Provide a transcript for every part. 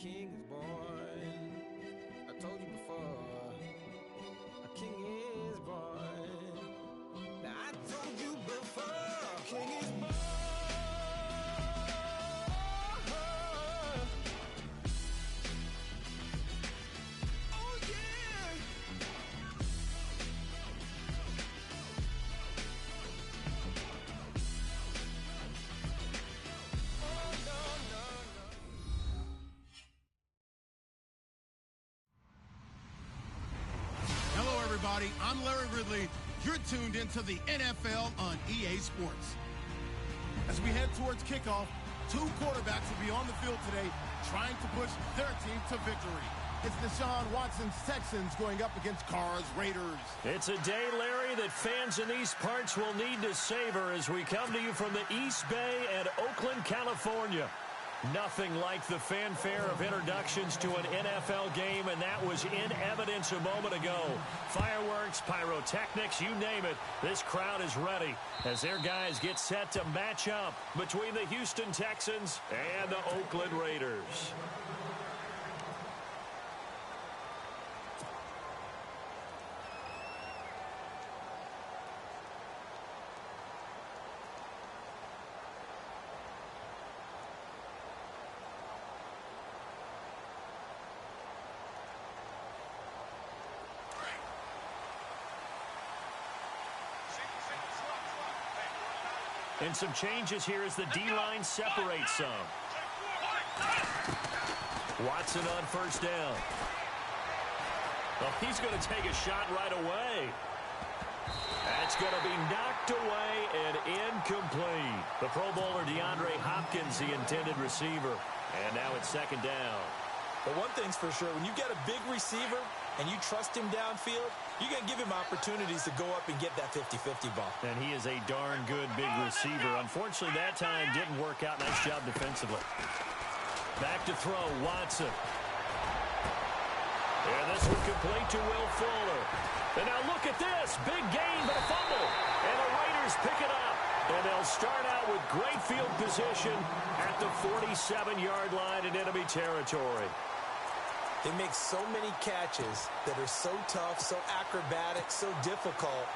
king is born. I told you before, a king is born. Now I told you before, a king is born. Oh yeah. Oh no, no, no. Hello, everybody. I'm Larry Ridley. You're tuned into the NFL on EA Sports. As we head towards kickoff, two quarterbacks will be on the field today trying to push their team to victory. It's Deshaun Watson's Texans going up against Carr's Raiders. It's a day, Larry, that fans in these parts will need to savor as we come to you from the East Bay and Oakland, California. Nothing like the fanfare of introductions to an NFL game, and that was in evidence a moment ago. Fireworks, pyrotechnics, you name it. This crowd is ready as their guys get set to match up between the Houston Texans and the Oakland Raiders. And some changes here as the D-line separates some. Watson on first down. Well, he's going to take a shot right away. That's going to be knocked away and incomplete. The Pro Bowler DeAndre Hopkins, the intended receiver. And now it's second down. But one thing's for sure, when you get a big receiver and you trust him downfield, you're going to give him opportunities to go up and get that 50-50 ball. And he is a darn good big receiver. Unfortunately, that time didn't work out. Nice job defensively. Back to throw, Watson. And this one complete to Will Fuller. And now look at this. Big gain, but a fumble. And the Raiders pick it up. And they'll start out with great field position at the 47-yard line in enemy territory. They make so many catches that are so tough, so acrobatic, so difficult,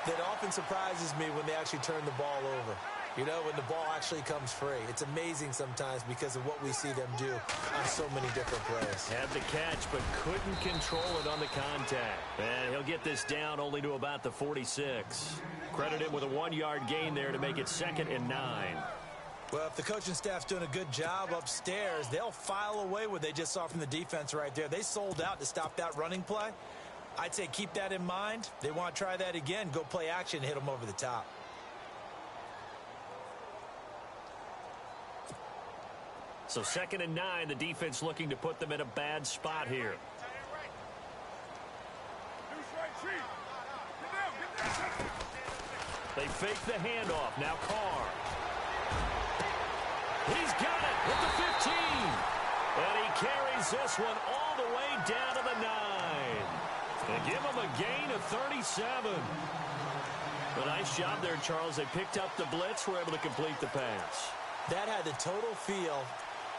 that often surprises me when they actually turn the ball over. You know, when the ball actually comes free. It's amazing sometimes because of what we see them do on so many different plays. Had the catch, but couldn't control it on the contact. And he'll get this down only to about the 46. Credit him with a 1-yard gain there to make it 2nd and 9. Well, if the coaching staff's doing a good job upstairs, they'll file away what they just saw from the defense right there. They sold out to stop that running play. I'd say keep that in mind. They want to try that again. Go play action, hit them over the top. So 2nd and 9, the defense looking to put them in a bad spot here. They fake the handoff. Now Carr. He's got it at the 15. And he carries this one all the way down to the 9. And give him a gain of 37. A nice job there, Charles. They picked up the blitz, were able to complete the pass. That had the total feel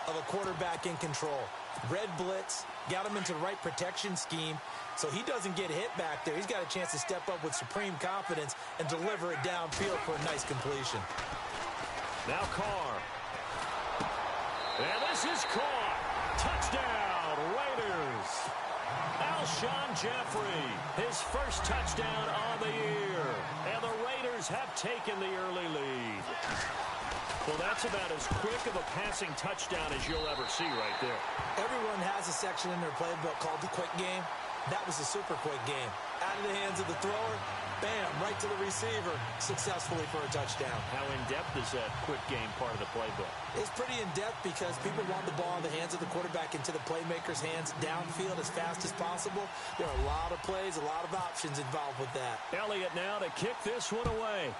of a quarterback in control. Red blitz, got him into the right protection scheme, so he doesn't get hit back there. He's got a chance to step up with supreme confidence and deliver it downfield for a nice completion. Now Carr. And this is caught. Touchdown, Raiders. Alshon Jeffrey, his first touchdown on the year. And the Raiders have taken the early lead. Well, that's about as quick of a passing touchdown as you'll ever see right there. Everyone has a section in their playbook called the quick game. That was a super quick game. Out of the hands of the thrower, bam, right to the receiver, successfully for a touchdown. How in-depth is that quick game part of the playbook? It's pretty in-depth because people want the ball in the hands of the quarterback into the playmaker's hands downfield as fast as possible. There are a lot of plays, a lot of options involved with that. Elliott now to kick this one away.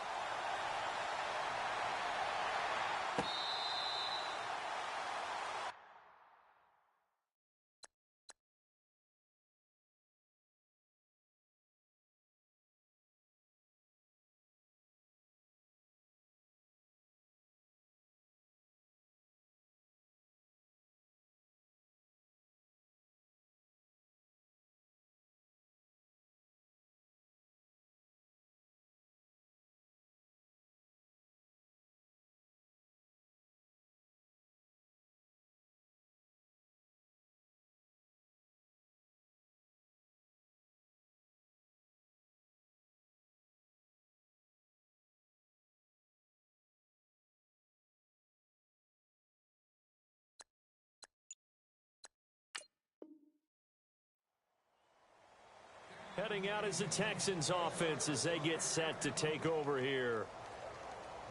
Heading out is the Texans offense as they get set to take over here.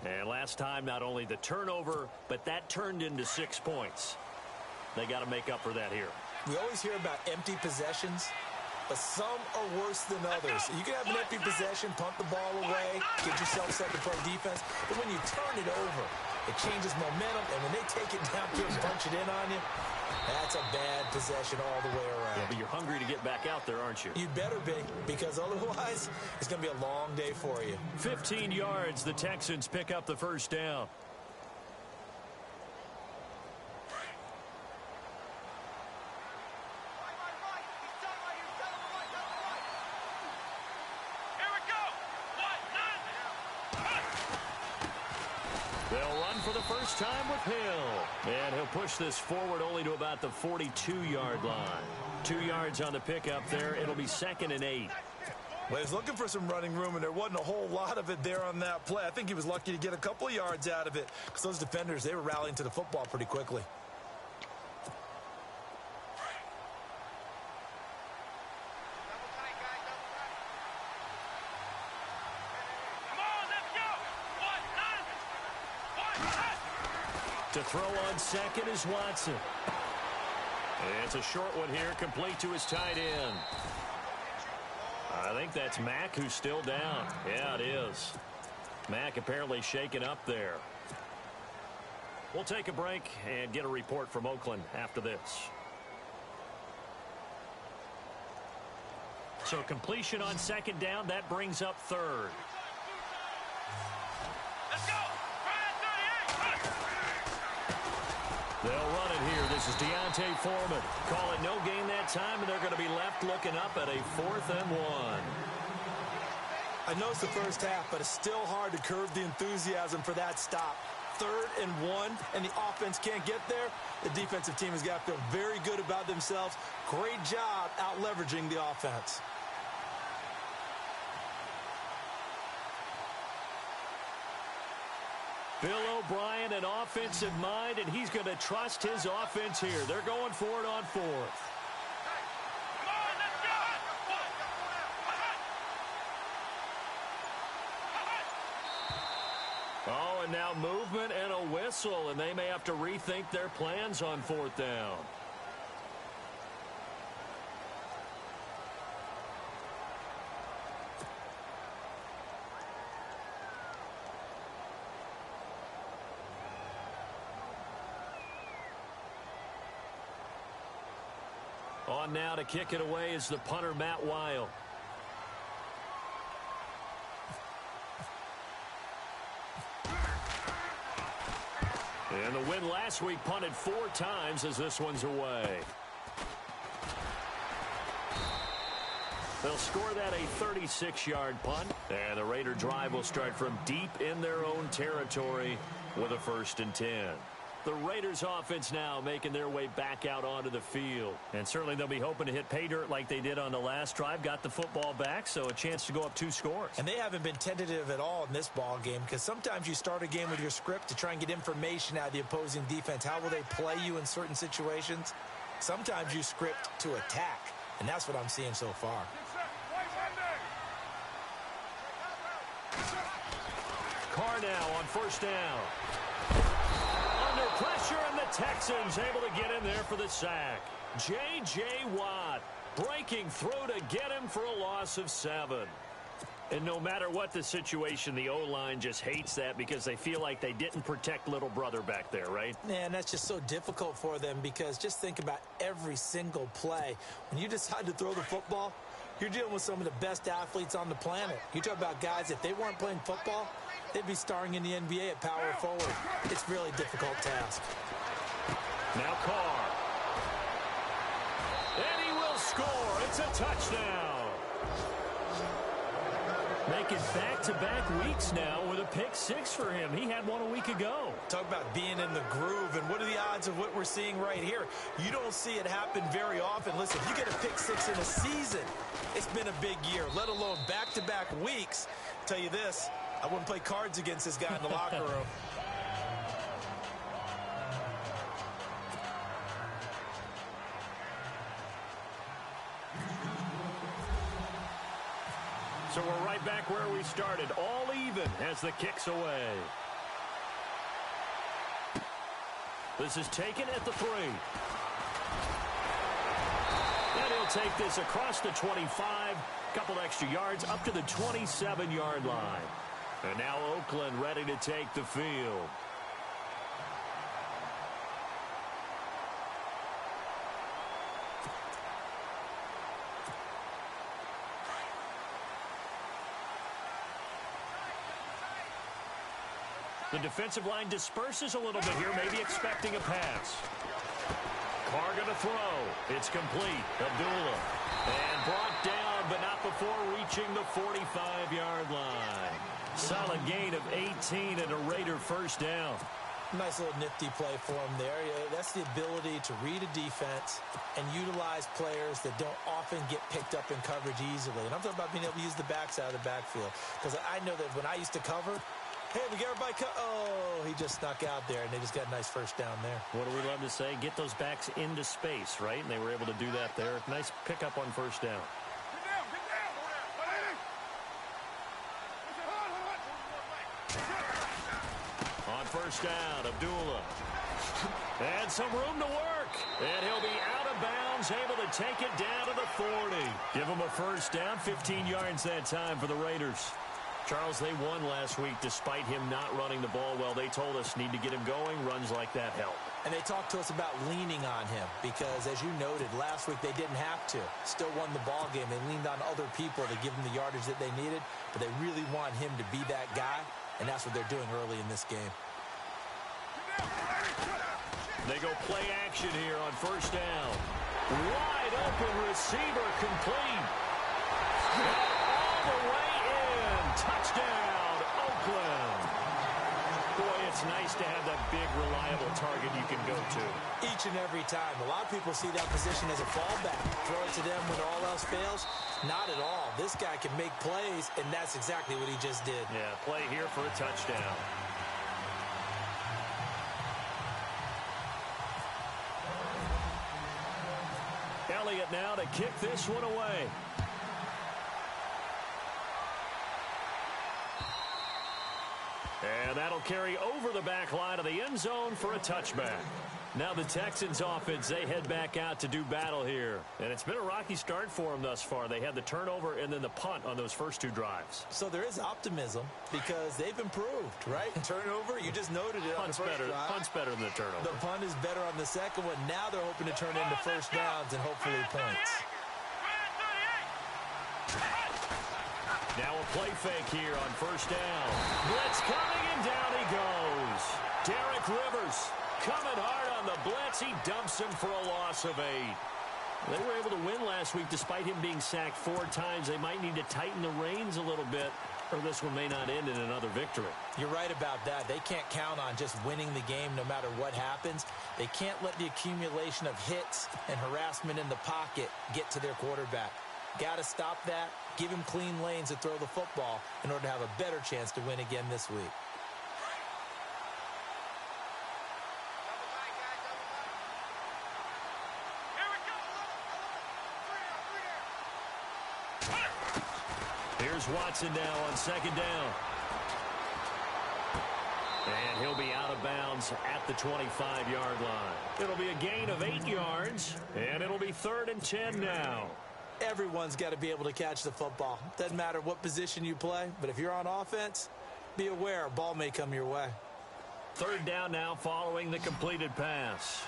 And last time, not only the turnover, but that turned into 6 points. They got to make up for that here. We always hear about empty possessions, but some are worse than others. You can have an empty possession, punt the ball away, get yourself set to play defense, but when you turn it over, it changes momentum, and when they take it down here and punch it in on you, that's a bad possession all the way around. Yeah, but you're hungry to get back out there, aren't you? You better be, because otherwise it's going to be a long day for you. 15 yards, the Texans pick up the first down. They'll run for the first time with Hill. And he'll push this forward only to about the 42-yard line. 2 yards on the pickup there. It'll be 2nd and 8. Well, he was looking for some running room, and there wasn't a whole lot of it there on that play. I think he was lucky to get a couple of yards out of it because those defenders, they were rallying to the football pretty quickly. To throw on second is Watson. It's a short one here, complete to his tight end. I think that's Mack who's still down. Yeah, it is. Mack apparently shaken up there. We'll take a break and get a report from Oakland after this. So completion on second down, that brings up third. They'll run it here. This is Deontay Foreman. Call it no gain that time, and they're going to be left looking up at a 4th and 1. I know it's the first half, but it's still hard to curb the enthusiasm for that stop. 3rd and 1, and the offense can't get there. The defensive team has got to feel very good about themselves. Great job out leveraging the offense. Bill O'Brien, an offensive mind, and he's going to trust his offense here. They're going for it on 4th. Oh, and now movement and a whistle, and they may have to rethink their plans on 4th down. On now to kick it away is the punter, Matt Weil. And the win last week punted 4 times as this one's away. They'll score that a 36-yard punt. And the Raider drive will start from deep in their own territory with a 1st and 10. The Raiders offense now making their way back out onto the field. And certainly they'll be hoping to hit pay dirt like they did on the last drive. Got the football back, so a chance to go up 2 scores. And they haven't been tentative at all in this ball game because sometimes you start a game with your script to try and get information out of the opposing defense. How will they play you in certain situations? Sometimes you script to attack, and that's what I'm seeing so far. Carr now on 1st down. Under pressure, and the Texans able to get in there for the sack. J.J. Watt breaking through to get him for a loss of 7. And no matter what the situation, the O-line just hates that because they feel like they didn't protect little brother back there, right? Man, that's just so difficult for them because just think about every single play. When you decide to throw the football, you're dealing with some of the best athletes on the planet. You talk about guys, if they weren't playing football, they'd be starring in the NBA at power forward. It's a really difficult task. Now Carr. And he will score. It's a touchdown. Making back-to-back weeks now with a pick 6 for him. He had one a week ago. Talk about being in the groove, and what are the odds of what we're seeing right here? You don't see it happen very often. Listen, if you get a pick 6 in a season, it's been a big year, let alone back-to-back weeks. I'll tell you this, I wouldn't play cards against this guy in the locker room. So we're right back where we started, all even as the kick's away. This is taken at the 3. And he'll take this across the 25, couple extra yards up to the 27-yard line. And now Oakland ready to take the field. The defensive line disperses a little bit here, maybe expecting a pass. Carr going to throw. It's complete. Abdullah. And brought down, but not before reaching the 45-yard line. Solid gain of 18 and a Raider first down. Nice little nifty play for him there. That's the ability to read a defense and utilize players that don't often get picked up in coverage easily. And I'm talking about being able to use the backside of the backfield. Because I know that when I used to cover, hey, we get everybody oh, he just snuck out there, and they just got a nice first down there. What do we love to say? Get those backs into space, right? And they were able to do that there. Nice pickup on first down. On first down, Abdullah. And some room to work. And he'll be out of bounds, able to take it down to the 40. Give him a first down, 15 yards that time for the Raiders. Charles, they won last week despite him not running the ball well. They told us need to get him going. Runs like that help. And they talked to us about leaning on him because, as you noted, last week they didn't have to. Still won the ball game. They leaned on other people to give them the yardage that they needed, but they really want him to be that guy, and that's what they're doing early in this game. They go play action here on first down. Wide open receiver complete. All the way in. Touchdown, Oakland. Boy, it's nice to have that big, reliable target you can go to. Each and every time. A lot of people see that position as a fallback. Throw it to them when all else fails. Not at all. This guy can make plays, and that's exactly what he just did. Yeah, play here for a touchdown. Elliott now to kick this one away. And that'll carry over the back line of the end zone for a touchback. Now the Texans offense, they head back out to do battle here. And it's been a rocky start for them thus far. They had the turnover and then the punt on those first two drives. So there is optimism because they've improved, right? Turnover, you just noted it. Punt's better. Punt's better than the turnover. The punt is better on the second one. Now they're hoping to turn into first downs and hopefully points. Now a play fake here on first down. Blitz coming, and down he goes. Derek Rivers coming hard on the blitz. He dumps him for a loss of 8. They were able to win last week despite him being sacked 4 times. They might need to tighten the reins a little bit, or this one may not end in another victory. You're right about that. They can't count on just winning the game no matter what happens. They can't let the accumulation of hits and harassment in the pocket get to their quarterback. Got to stop that. Give him clean lanes to throw the football in order to have a better chance to win again this week. Here's Watson now on second down. And he'll be out of bounds at the 25-yard line. It'll be a gain of 8 yards, and it'll be 3rd and 10 now. Everyone's got to be able to catch the football. Doesn't matter what position you play, but if you're on offense, be aware a ball may come your way. 3rd down now following the completed pass.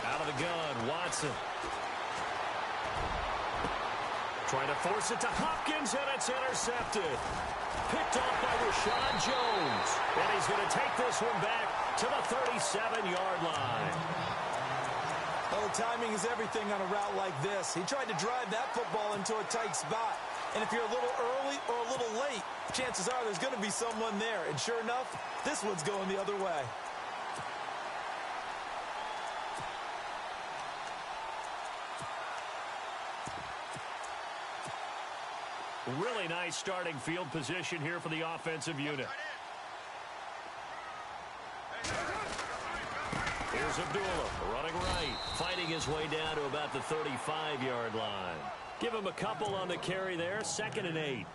Out of the gun, Watson. Trying to force it to Hopkins, and it's intercepted. Picked off by Rashad Jones. And he's going to take this one back to the 37-yard line. Well, the timing is everything on a route like this. He tried to drive that football into a tight spot. And if you're a little early or a little late, chances are there's going to be someone there. And sure enough, this one's going the other way. Really nice starting field position here for the offensive unit. Here's Abdullah running right, fighting his way down to about the 35-yard line. Give him a couple on the carry there, 2nd and 8.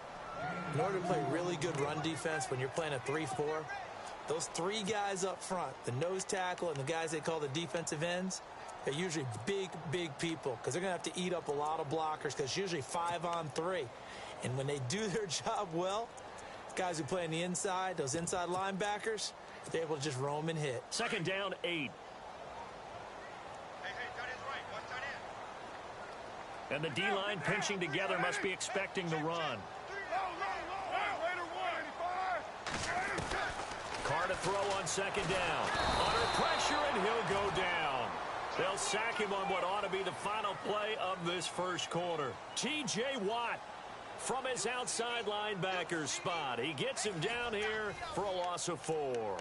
In order to play really good run defense when you're playing a 3-4, those 3 guys up front, the nose tackle and the guys they call the defensive ends, they're usually big, big people because they're going to have to eat up a lot of blockers because it's usually 5-on-3. And when they do their job well, guys who play on the inside, those inside linebackers, they're able to just roam and hit. 2nd down, 8. And the D-line pinching together must be expecting the run. Carr to throw on 2nd down. Under pressure, and he'll go down. They'll sack him on what ought to be the final play of this first quarter. T.J. Watt from his outside linebacker spot. He gets him down here for a loss of 4.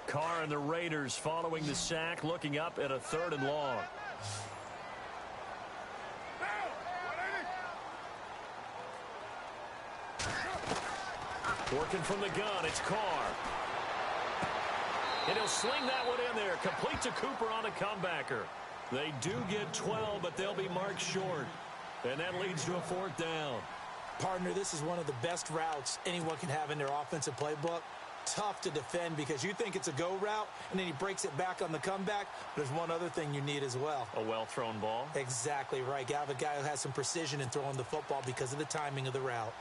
Carr and the Raiders following the sack, looking up at a 3rd and long. Working from the gun, it's Carr. And he'll sling that one in there. Complete to Cooper on a comebacker. They do get 12, but they'll be marked short. And that leads to a 4th down. Partner, this is one of the best routes anyone can have in their offensive playbook. Tough to defend because you think it's a go route, and then he breaks it back on the comeback. There's one other thing you need as well. A well-thrown ball? Exactly right. You have a guy who has some precision in throwing the football because of the timing of the route.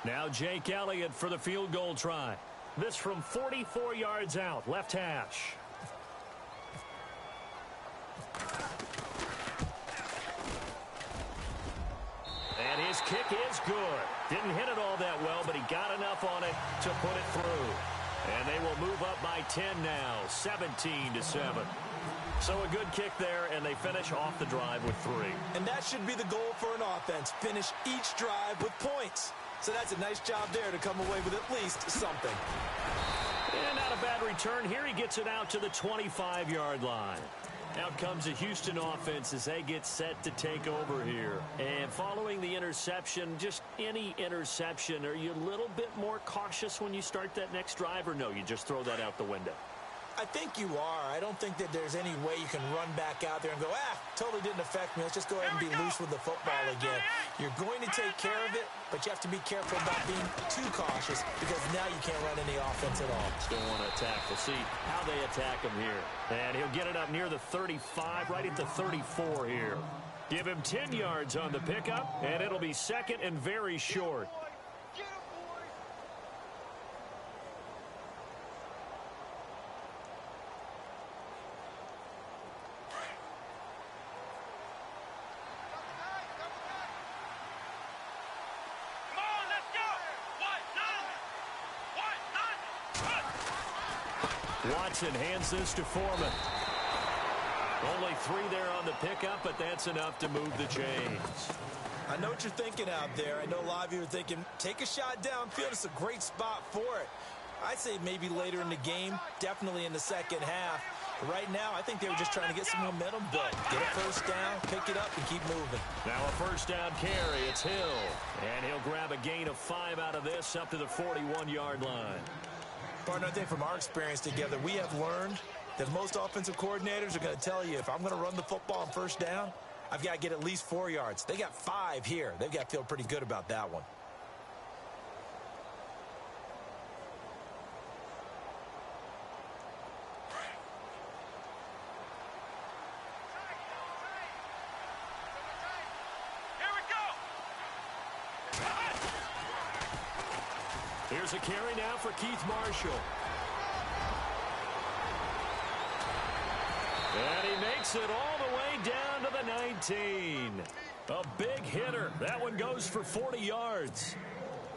Now Jake Elliott for the field goal try. This from 44 yards out, left hash. And his kick is good. Didn't hit it all that well, but he got enough on it to put it through. And they will move up by 10 now, 17-7. So a good kick there, and they finish off the drive with 3. And that should be the goal for an offense. Finish each drive with points. So that's a nice job there to come away with at least something. And not a bad return. Here he gets it out to the 25-yard line. Out comes the Houston offense as they get set to take over here. And following the interception, just any interception, are you a little bit more cautious when you start that next drive, or no, you just throw that out the window? I think you are. I don't think that there's any way you can run back out there and go, totally didn't affect me. Let's just go ahead and be loose with the football again. You're going to take care of it, but you have to be careful about being too cautious because now you can't run any offense at all. Still want to attack. We'll see how they attack him here. And he'll get it up near the 35, right at the 34 here. Give him 10 yards on the pickup, and it'll be 2nd and very short. Watson hands this to Foreman. Only 3 there on the pickup, but that's enough to move the chains. I know what you're thinking out there. I know a lot of you are thinking, take a shot downfield. It's a great spot for it. I'd say maybe later in the game, definitely in the second half. But right now, I think they were just trying to get some momentum built. Get a first down, pick it up, and keep moving. Now a first down carry. It's Hill. And he'll grab a gain of 5 out of this up to the 41-yard line. Partner, I think from our experience together, we have learned that most offensive coordinators are going to tell you, if I'm going to run the football on first down, I've got to get at least 4 yards. They got 5 here. They've got to feel pretty good about that one. Here's a carry now for Keith Marshall. And he makes it all the way down to the 19. A big hitter. That one goes for 40 yards.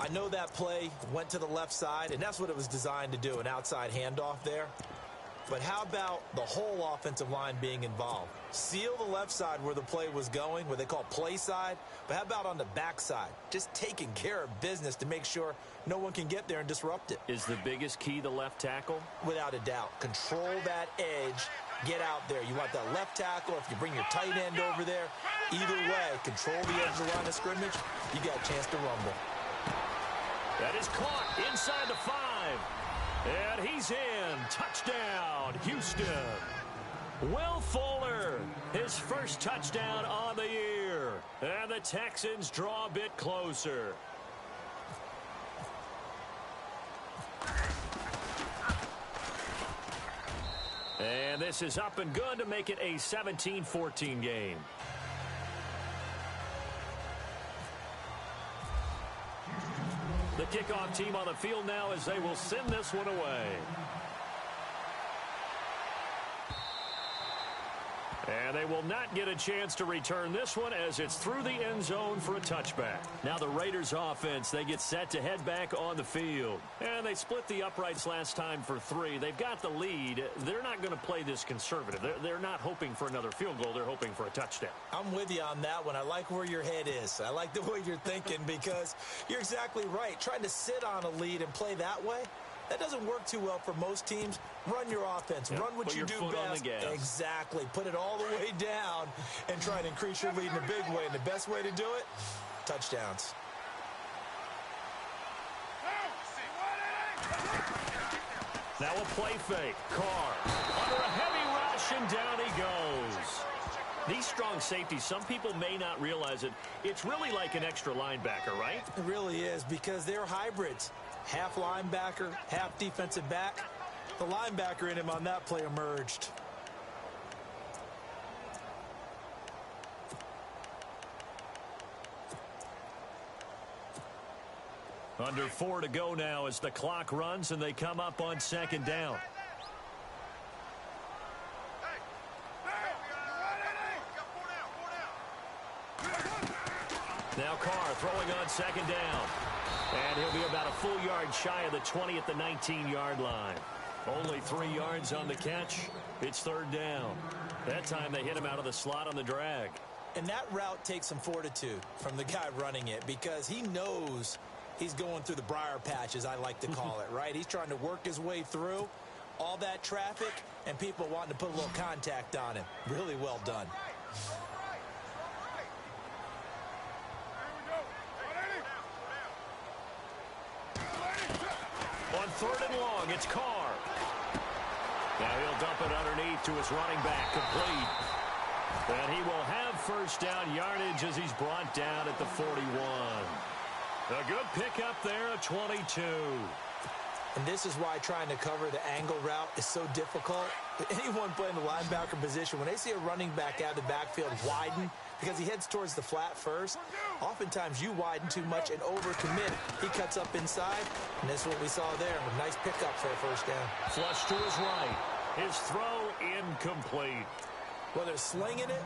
I know that play went to the left side, and that's what it was designed to do, an outside handoff there. But how about the whole offensive line being involved? Seal the left side where the play was going, what they call play side. But how about on the back side? Just taking care of business to make sure no one can get there and disrupt it. Is the biggest key the left tackle? Without a doubt. Control that edge get out there. You want that left tackle. If you bring your tight end over there, either way, control the edge of the line of scrimmage, you got a chance to rumble. That is caught inside the 5. And he's in. Touchdown, Houston. Will Fuller, his first touchdown on the year. And the Texans draw a bit closer. And this is up and good to make it a 17-14 game. The kickoff team on the field now as they will send this one away. And they will not get a chance to return this one as it's through the end zone for a touchback. Now the Raiders offense, they get set to head back on the field. And they split the uprights last time for 3. They've got the lead. They're not going to play this conservative. They're not hoping for another field goal. They're hoping for a touchdown. I'm with you on that one. I like where your head is. I like the way you're thinking because you're exactly right. Trying to sit on a lead and play that way, that doesn't work too well for most teams. Run your offense. Yep. Run what you do best. Exactly. Put it all the way down and try to increase your lead in a big way. And the best way to do it, touchdowns. Now a play fake. Carr under a heavy rush, and down he goes. These strong safeties, some people may not realize it. It's really like an extra linebacker, right? It really is because they're hybrids. Half linebacker, half defensive back. The linebacker in him on that play emerged. Under 4 to go now as the clock runs and they come up on second down. Now Carr throwing on second down. And he'll be about a full yard shy of the 20 at the 19-yard line. Only 3 yards on the catch. It's third down. That time they hit him out of the slot on the drag. And that route takes some fortitude from the guy running it because he knows he's going through the briar patch, as I like to call it, right? He's trying to work his way through all that traffic and people wanting to put a little contact on him. Really well done. On third and long, it's Carr. Now he'll dump it underneath to his running back, complete. And he will have first down yardage as he's brought down at the 41. A good pickup there at 22. And this is why trying to cover the angle route is so difficult. Anyone playing the linebacker position, when they see a running back out of the backfield widen because he heads towards the flat first, oftentimes you widen too much and overcommit. He cuts up inside, and that's what we saw there. A nice pickup for a first down. Flush to his right. His throw incomplete. Well, they're slinging it,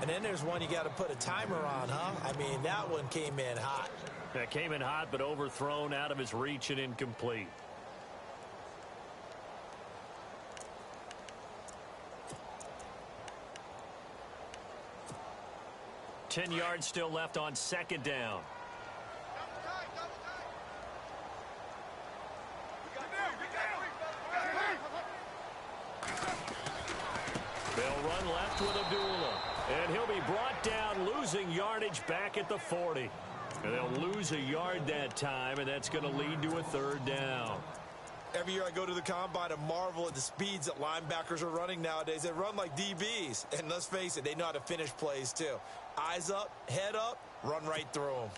and then there's one you got to put a timer on, huh? I mean, that one came in hot. That came in hot, but overthrown out of his reach and incomplete. Ten yards still left on second down. They'll run left with Abdullah. And he'll be brought down, losing yardage back at the 40. And they'll lose a yard that time, and that's going to lead to a third down. Every year I go to the combine and marvel at the speeds that linebackers are running nowadays. They run like DBs. And let's face it, they know how to finish plays too. Eyes up, head up, run right through them.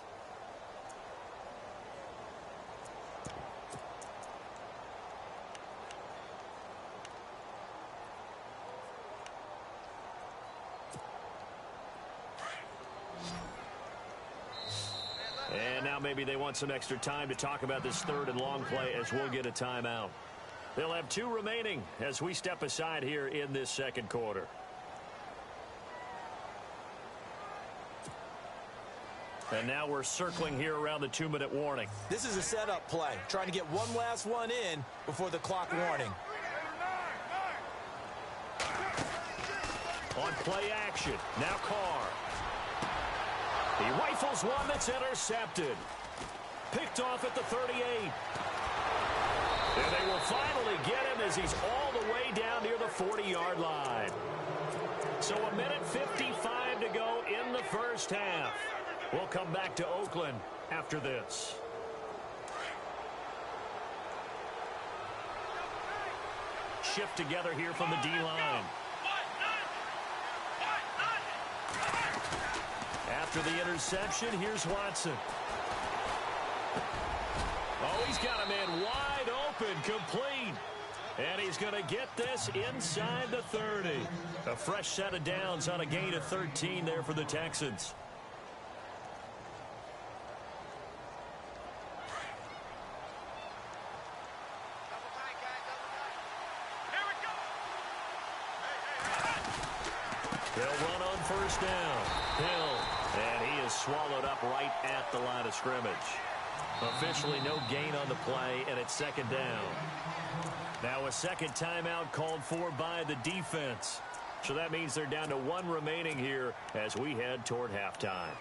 And now maybe they want some extra time to talk about this third and long play as we'll get a timeout. They'll have 2 remaining as we step aside here in this second quarter. And now we're circling here around the 2-minute warning. This is a setup play, trying to get one last one in before the clock warning. On play action, now Carr. He rifles one that's intercepted. Picked off at the 38. And they will finally get him as he's all the way down near the 40-yard line. So a minute 55 to go in the first half. We'll come back to Oakland after this. Shift together here from the D-line. After the interception, here's Watson. Oh, he's got a man wide open, complete. And he's going to get this inside the 30. A fresh set of downs on a gain of 13 there for the Texans. They'll run on first down. Hill. And he is swallowed up right at the line of scrimmage. Officially no gain on the play, and it's second down. Now a second timeout called for by the defense. So that means they're down to one remaining here as we head toward halftime.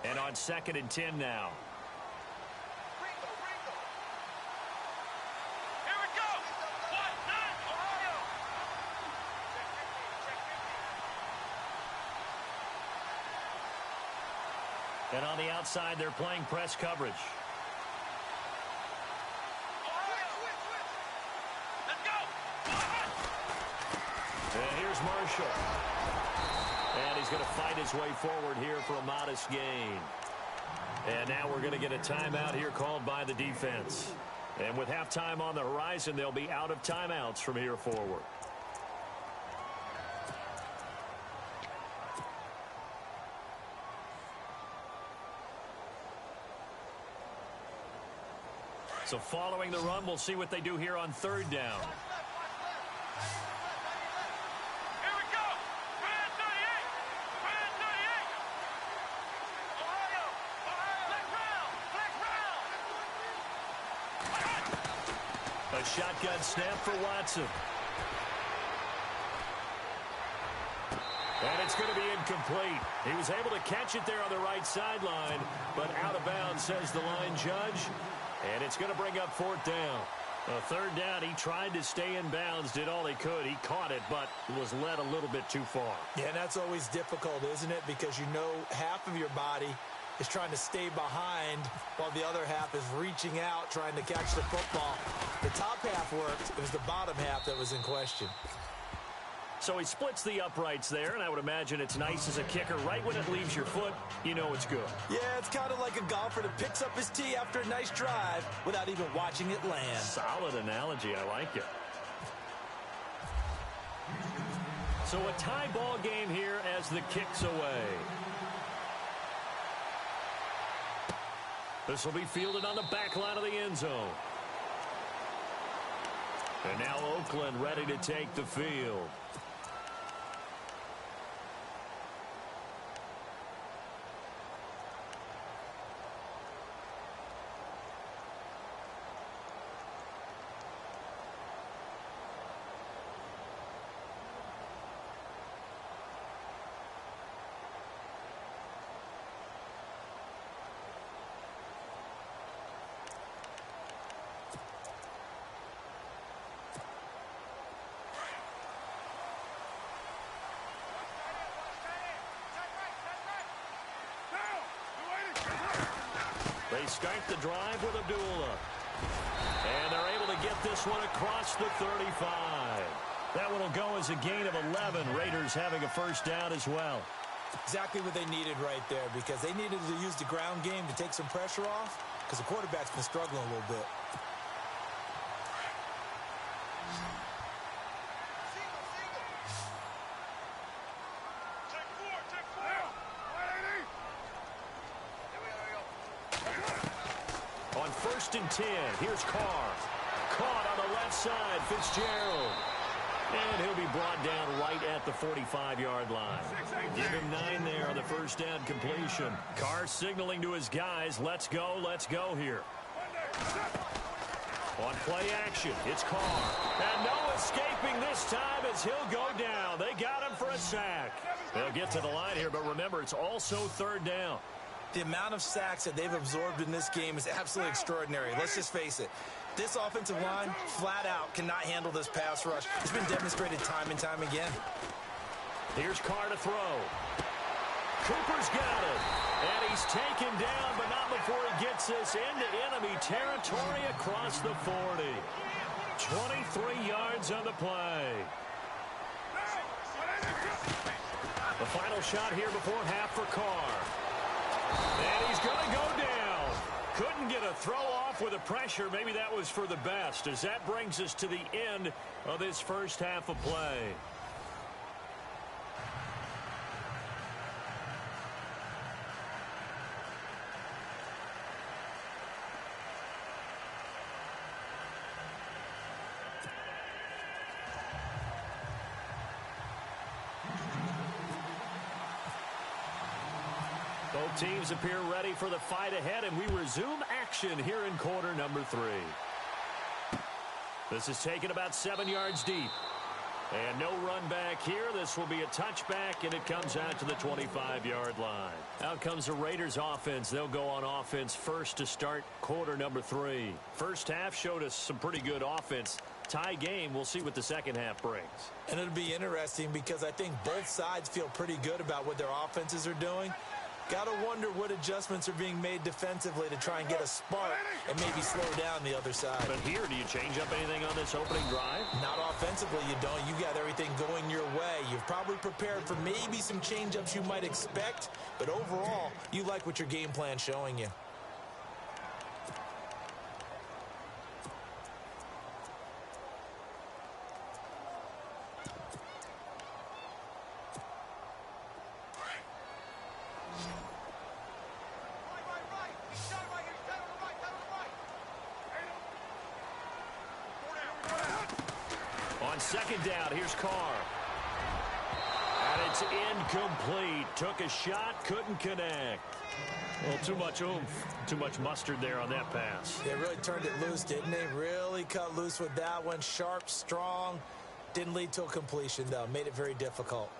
And on 2nd and 10 now. And on the outside, they're playing press coverage. Let's go. And here's Marshall. And he's going to fight his way forward here for a modest gain. And now we're going to get a timeout here called by the defense. And with halftime on the horizon, they'll be out of timeouts from here forward. So following the run, we'll see what they do here on 3rd down. Here we go. Brand 38. Brand 38. Ohio. Ohio. Black round. A shotgun snap for Watson. And it's going to be incomplete. He was able to catch it there on the right sideline, but out of bounds, says the line judge. And it's going to bring up 4th down. 3rd down, he tried to stay in bounds, did all he could. He caught it, but was led a little bit too far. Yeah, and that's always difficult, isn't it? Because you know half of your body is trying to stay behind while the other half is reaching out, trying to catch the football. The top half worked. It was the bottom half that was in question. So he splits the uprights there, and I would imagine it's nice as a kicker. Right when it leaves your foot, you know it's good. Yeah, it's kind of like a golfer that picks up his tee after a nice drive without even watching it land. Solid analogy. I like it. So a tie ball game here as the kick's away. This will be fielded on the back line of the end zone. And now Oakland ready to take the field. They start the drive with Abdullah. And they're able to get this one across the 35. That one will go as a gain of 11. Raiders having a first down as well. Exactly what they needed right there, because they needed to use the ground game to take some pressure off, because the quarterback's been struggling a little bit. On 1st and 10, here's Carr. Caught on the left side, Fitzgerald. And he'll be brought down right at the 45-yard line. Give him 9 there on the first down completion. Carr signaling to his guys, let's go here. On play action, it's Carr. And no escaping this time as he'll go down. They got him for a sack. They'll get to the line here, but remember, it's also third down. The amount of sacks that they've absorbed in this game is absolutely extraordinary. Let's just face it. This offensive line, flat out, cannot handle this pass rush. It's been demonstrated time and time again. Here's Carr to throw. Cooper's got it. And he's taken down, but not before he gets us into enemy territory across the 40. 23 yards on the play. The final shot here before half for Carr. And he's going to go down. Couldn't get a throw off with the pressure. Maybe that was for the best, as that brings us to the end of this first half of play. Both teams appear ready for the fight ahead, and we resume action here in quarter number 3. This is taken about 7 yards deep. And no run back here. This will be a touchback, and it comes out to the 25-yard line. Out comes the Raiders offense. They'll go on offense first to start quarter number 3. First half showed us some pretty good offense. Tie game. We'll see what the second half brings. And it'll be interesting because I think both sides feel pretty good about what their offenses are doing. Got to wonder what adjustments are being made defensively to try and get a spark and maybe slow down the other side. But here, do you change up anything on this opening drive? Not offensively, you don't. You got everything going your way. You've probably prepared for maybe some change-ups you might expect, but overall, you like what your game plan's showing you. Second down, here's Carr. And it's incomplete. Took a shot, couldn't connect. Well, too much oomph, too much mustard there on that pass. They really turned it loose, didn't they? Really cut loose with that one. Sharp, strong. Didn't lead to a completion, though. Made it very difficult.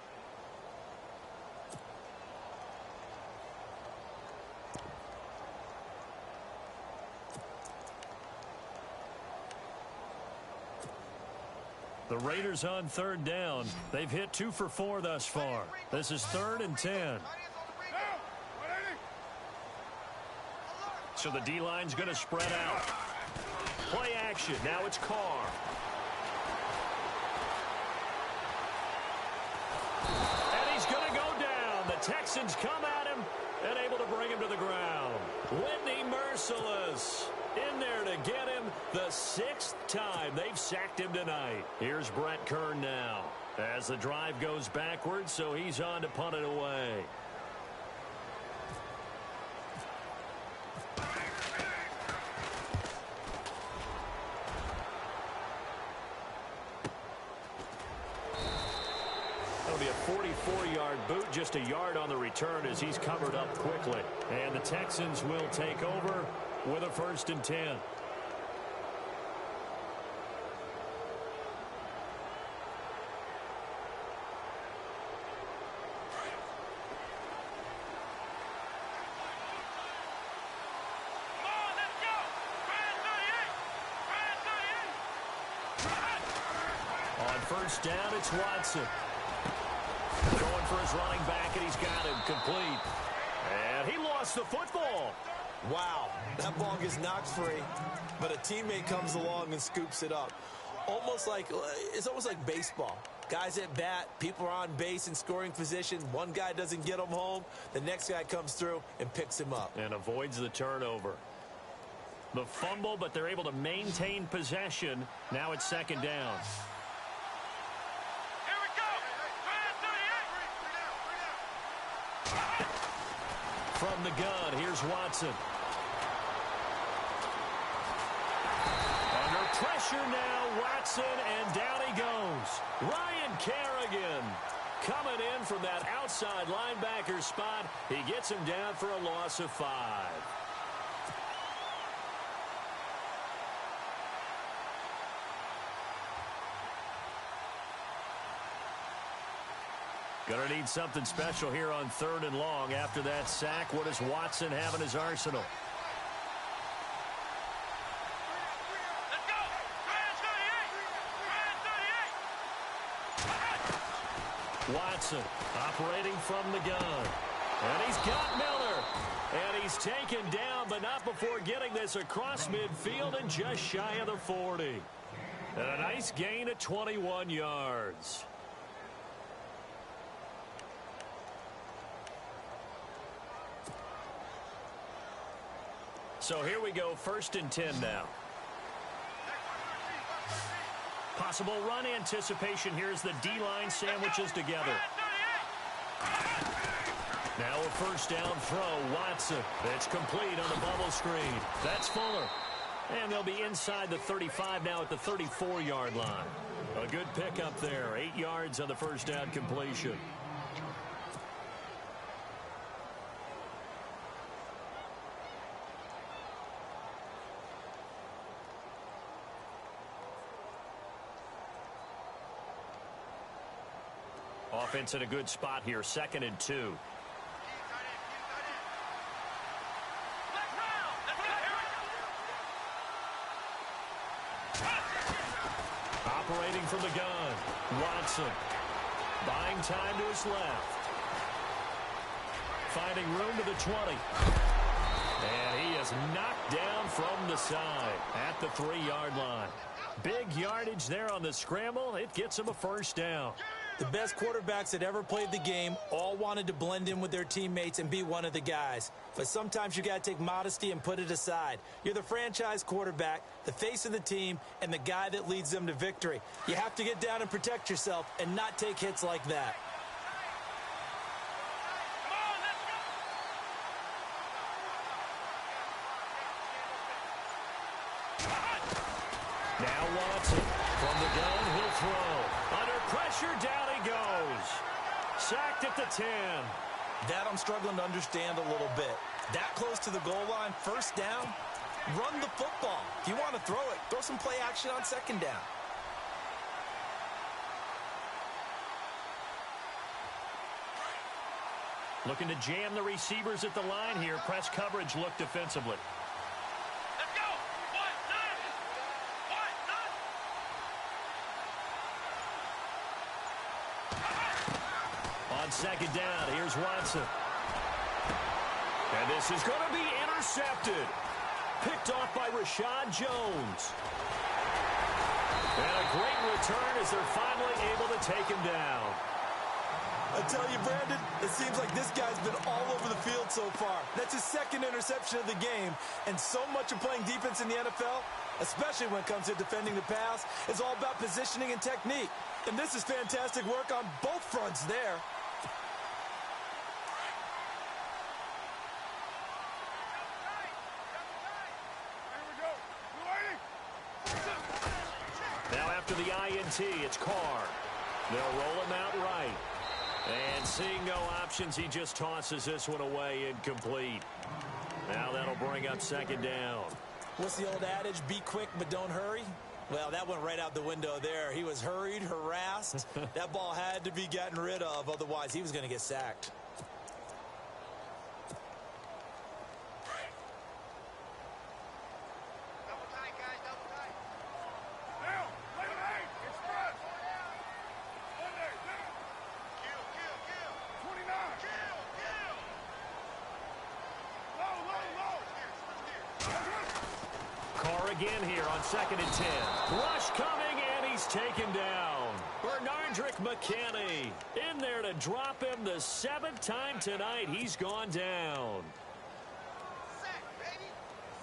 The Raiders on third down. They've hit 2 for 4 thus far. This is 3rd and 10. So the D-line's going to spread out. Play action. Now it's Carr. And he's going to go down. The Texans come at him and able to bring him to the ground. Whitney merciless. In there to get him the 6th time they've sacked him tonight. Here's Brett Kern now as the drive goes backwards, so he's on to punt it away. That'll be a 44-yard boot, just a yard on the return as he's covered up quickly. And the Texans will take over with a 1st and 10. Man, let's go! On first down, it's Watson. Going for his running back, and he's got him complete. And he lost the football. Wow, that ball gets knocked free, but a teammate comes along and scoops it up. It's almost like baseball. Guys at bat, people are on base in scoring position. One guy doesn't get him home. The next guy comes through and picks him up. And avoids the turnover. The fumble, but they're able to maintain possession. Now it's 2nd down. Here we go! Man, 38! From the gun, here's Watson. Under pressure now, Watson, and down he goes. Ryan Kerrigan coming in from that outside linebacker spot. He gets him down for a loss of 5. Going to need something special here on 3rd and long. After that sack, what does Watson have in his arsenal? Let's go. Trans 38. Watson operating from the gun. And he's got Miller. And he's taken down, but not before getting this across midfield and just shy of the 40. And a nice gain of 21 yards. So here we go, 1st and 10 now. Possible run anticipation here as the D-line sandwiches together. Now a 1st down throw, Watson. It's complete on the bubble screen. That's Fuller. And they'll be inside the 35 now at the 34-yard line. A good pickup there, 8 yards on the 1st down completion. Offense in a good spot here, 2nd and 2. Operating from the gun, Watson. Buying time to his left. Finding room to the 20. And he is knocked down from the side at the 3-yard line. Big yardage there on the scramble. It gets him a 1st down. The best quarterbacks that ever played the game all wanted to blend in with their teammates and be one of the guys. But sometimes you got to take modesty and put it aside. You're the franchise quarterback, the face of the team, and the guy that leads them to victory. You have to get down and protect yourself and not take hits like that. Now Watson from the gun, he'll throw. Under pressure, down he goes. Sacked at the 10. That I'm struggling to understand a little bit. That close to the goal line, 1st down, run the football. If you want to throw it, throw some play action on 2nd down. Looking to jam the receivers at the line here. Press coverage look defensively. Let's go. 1, 9. On 2nd down, here's Watson. And this is going to be intercepted. Picked off by Rashad Jones. And a great return as they're finally able to take him down. I tell you, Brandon, it seems like this guy's been all over the field so far. That's his 2nd interception of the game. And so much of playing defense in the NFL, especially when it comes to defending the pass, is all about positioning and technique. And this is fantastic work on both fronts there. Now after the INT, it's Carr. They'll roll him out right. And seeing no options, he just tosses this one away incomplete. Now that'll bring up 2nd down. What's the old adage? Be quick, but don't hurry. Well, that went right out the window there. He was hurried, harassed. That ball had to be gotten rid of. Otherwise, he was going to get sacked. Again here on 2nd and 10. Rush coming, and he's taken down. Bernardrick McKinney in there to drop him the 7th time tonight. He's gone down. Sack, baby.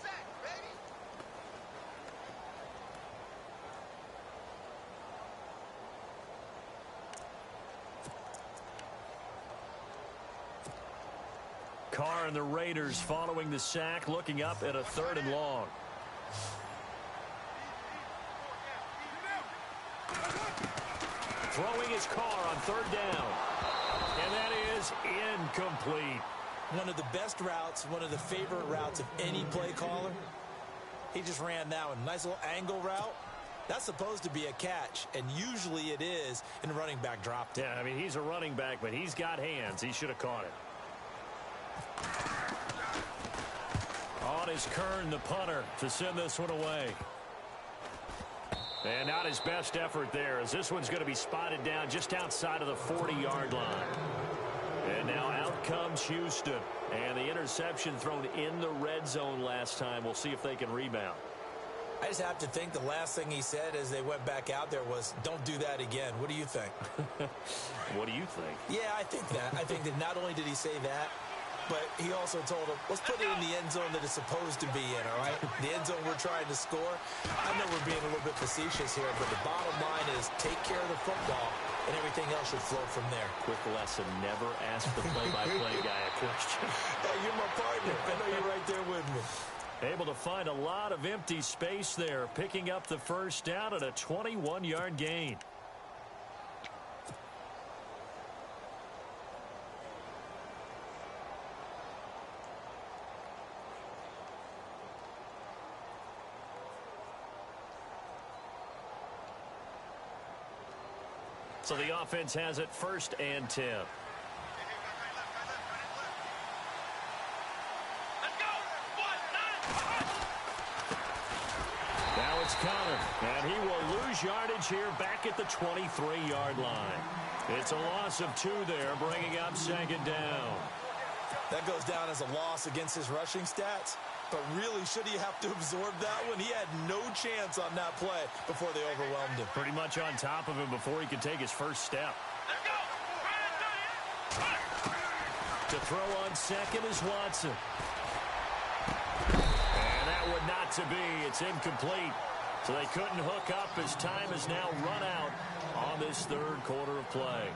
Sack, baby. Carr and the Raiders following the sack, looking up at a 3rd and long. Throwing his Carr on 3rd down. And that is incomplete. One of the best routes, one of the favorite routes of any play caller. He just ran that one. Nice little angle route. That's supposed to be a catch, and usually it is, and the running back dropped it. Yeah, I mean, he's a running back, but he's got hands. He should have caught it. On is Kern, the punter, to send this one away. And not his best effort there, as this one's going to be spotted down just outside of the 40-yard line. And now out comes Houston. And the interception thrown in the red zone last time. We'll see if they can rebound. I just have to think the last thing he said as they went back out there was, don't do that again. What do you think? What do you think? Yeah, I think that. I think that not only did he say that, but he also told him, let's put it in the end zone that it's supposed to be in, all right? The end zone we're trying to score. I know we're being a little bit facetious here, but the bottom line is take care of the football, and everything else should flow from there. Quick lesson, never ask the play-by-play guy a question. Hey, you're my partner. I know you're right there with me. Able to find a lot of empty space there, picking up the first down at a 21-yard gain. So the offense has it 1st and 10. Now it's Connor, and he will lose yardage here back at the 23-yard line. It's a loss of 2 there, bringing up 2nd down. That goes down as a loss against his rushing stats. But really, should he have to absorb that one? He had no chance on that play before they overwhelmed him. Pretty much on top of him before he could take his first step. To throw on 2nd is Watson. And that would not to be. It's incomplete. So they couldn't hook up as time has now run out on this 3rd quarter of play.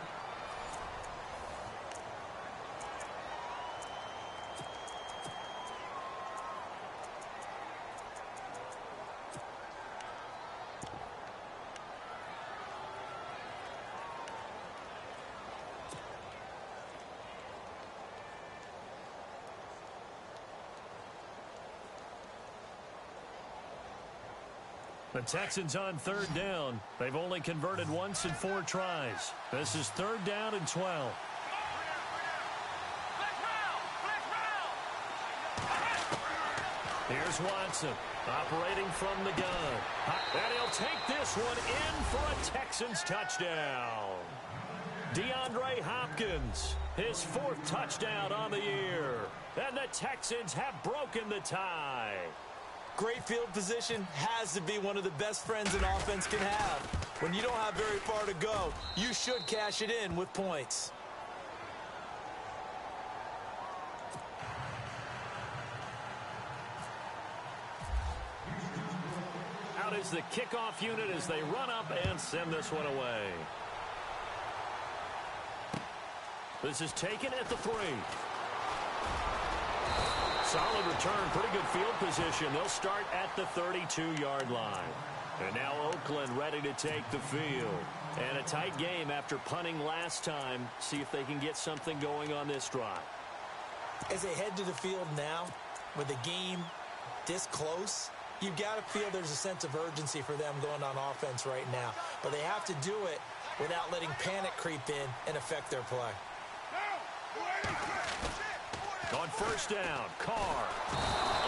The Texans on 3rd down. They've only converted once in 4 tries. This is 3rd down and 12. Here's Watson operating from the gun. And he'll take this one in for a Texans touchdown. DeAndre Hopkins, his 4th touchdown on the year. And the Texans have broken the tie. Great field position has to be one of the best friends an offense can have. When you don't have very far to go, you should cash it in with points. Out is the kickoff unit as they run up and send this one away. This is taken at the 3. Solid return, pretty good field position. They'll start at the 32-yard line. And now Oakland ready to take the field. And a tight game after punting last time. See if they can get something going on this drive. As they head to the field now, with the game this close, you've got to feel there's a sense of urgency for them going on offense right now. But they have to do it without letting panic creep in and affect their play. On 1st down, Carr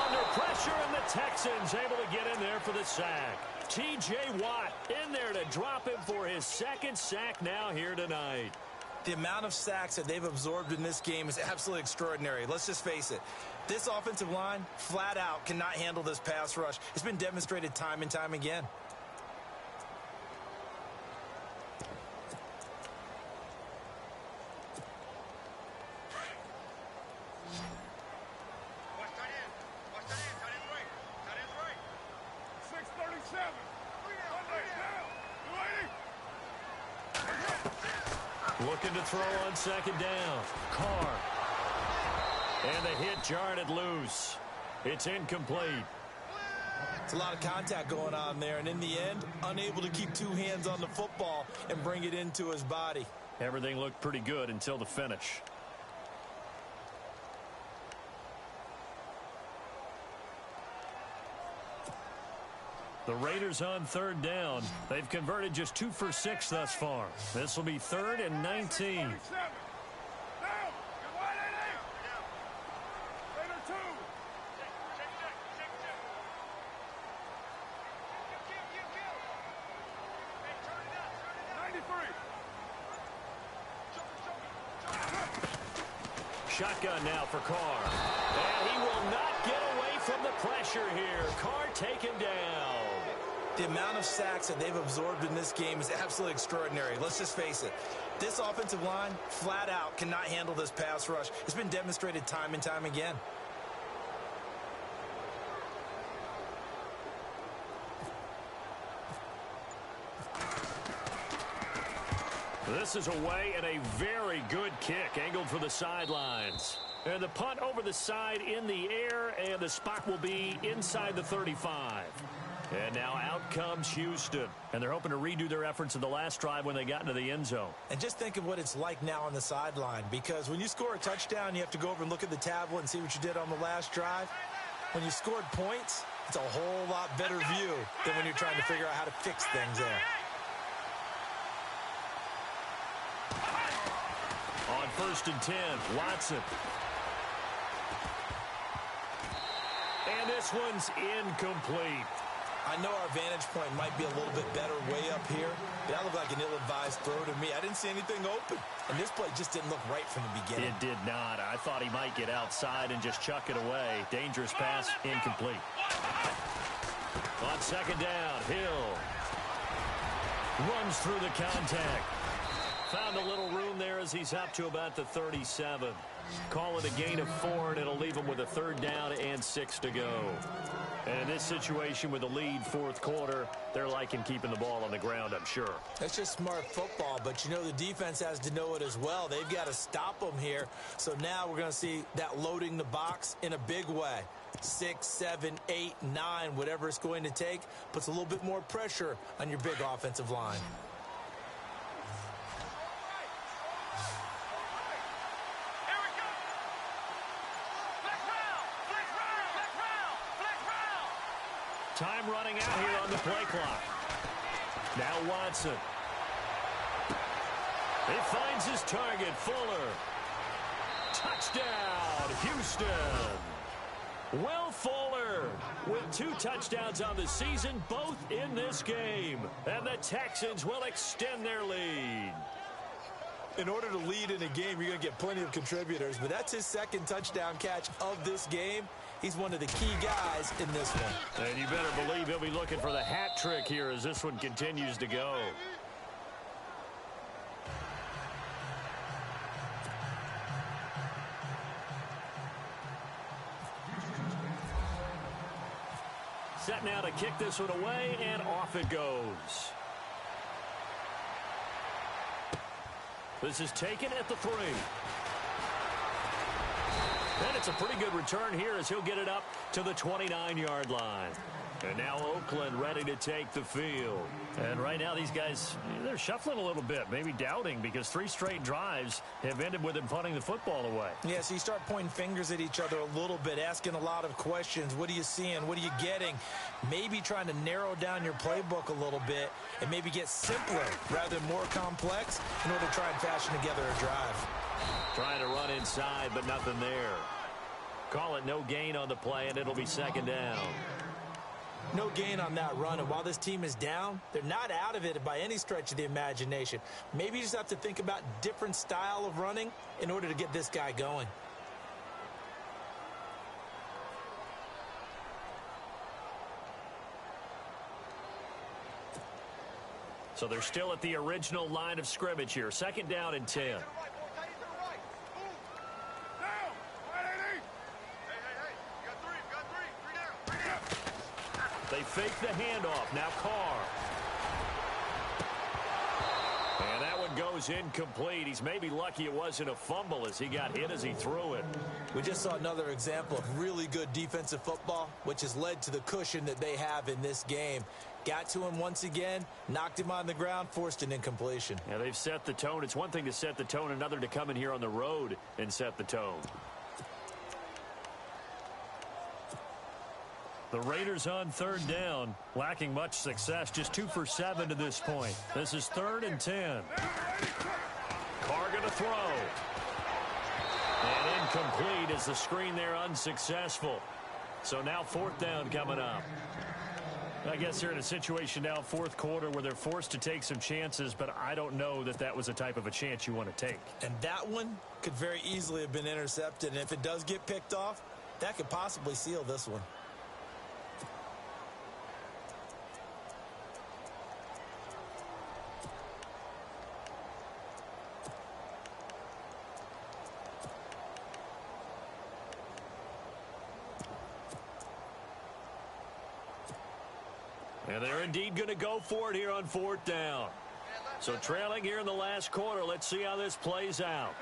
under pressure, and the Texans able to get in there for the sack. T.J. Watt in there to drop him for his 2nd sack now here tonight. The amount of sacks that they've absorbed in this game is absolutely extraordinary. Let's just face it. This offensive line, flat out, cannot handle this pass rush. It's been demonstrated time and time again. Looking to throw on 2nd down. Carr. And the hit jarred it loose. It's incomplete. It's a lot of contact going on there, and in the end, unable to keep 2 hands on the football and bring it into his body. Everything looked pretty good until the finish. The Raiders on third down. They've converted just 2 for 6 thus far. This will be 3rd and 19. Shotgun now for Carr. And he will not get away from the pressure here. Carr taken down. The amount of sacks that they've absorbed in this game is absolutely extraordinary. Let's just face it. This offensive line, flat out, cannot handle this pass rush. It's been demonstrated time and time again. This is away and a very good kick angled for the sidelines. And the punt over the side in the air, and the spot will be inside the 35. And now out comes Houston. And they're hoping to redo their efforts in the last drive when they got into the end zone. And just think of what it's like now on the sideline, because when you score a touchdown, you have to go over and look at the tablet and see what you did on the last drive. When you scored points, it's a whole lot better view than when you're trying to figure out how to fix things there. On 1st and 10, Watson. And this one's incomplete. I know our vantage point might be a little bit better way up here, but that looked like an ill-advised throw to me. I didn't see anything open, and this play just didn't look right from the beginning. It did not. I thought he might get outside and just chuck it away. Dangerous pass, incomplete. On 2nd down, Hill runs through the contact. Found a little room there as he's up to about the 37. Call it a gain of 4, and it'll leave him with a 3rd down and 6 to go. And in this situation with the lead 4th quarter, they're liking keeping the ball on the ground, I'm sure. That's just smart football, but you know the defense has to know it as well. They've got to stop them here. So now we're going to see that loading the box in a big way. 6, 7, 8, 9, whatever it's going to take, puts a little bit more pressure on your big offensive line. Time running out here on the play clock. Now Watson. He finds his target, Fuller. Touchdown, Houston. Will Fuller with 2 touchdowns on the season, both in this game. And the Texans will extend their lead. In order to lead in a game, you're going to get plenty of contributors, but that's his 2nd touchdown catch of this game. He's one of the key guys in this one. And you better believe he'll be looking for the hat trick here as this one continues to go. Set now to kick this one away, and off it goes. This is taken at the 3. And it's a pretty good return here as he'll get it up to the 29-yard line. And now Oakland ready to take the field. And right now these guys, they're shuffling a little bit, maybe doubting, because 3 straight drives have ended with them punting the football away. Yeah, so you start pointing fingers at each other a little bit, asking a lot of questions. What are you seeing? What are you getting? Maybe trying to narrow down your playbook a little bit and maybe get simpler rather than more complex in order to try and fashion together a drive. Trying to run inside, but nothing there. Call it no gain on the play, and it'll be 2nd down. No gain on that run, and while this team is down, they're not out of it by any stretch of the imagination. Maybe you just have to think about different style of running in order to get this guy going. So they're still at the original line of scrimmage here. 2nd down and 10. They fake the handoff. Now Carr. And that one goes incomplete. He's maybe lucky it wasn't a fumble as he got hit as he threw it. We just saw another example of really good defensive football, which has led to the cushion that they have in this game. Got to him once again, knocked him on the ground, forced an incompletion. Yeah, they've set the tone. It's one thing to set the tone, another to come in here on the road and set the tone. The Raiders on third down, lacking much success, just 2 for 7 to this point. This is 3rd and 10. Carr going to throw. And incomplete as the screen there unsuccessful. So now 4th down coming up. I guess they're in a situation now, 4th quarter, where they're forced to take some chances, but I don't know that that was the type of a chance you want to take. And that one could very easily have been intercepted, and if it does get picked off, that could possibly seal this one. And they're indeed going to go for it here on 4th down. So trailing here in the last quarter. Let's see how this plays out.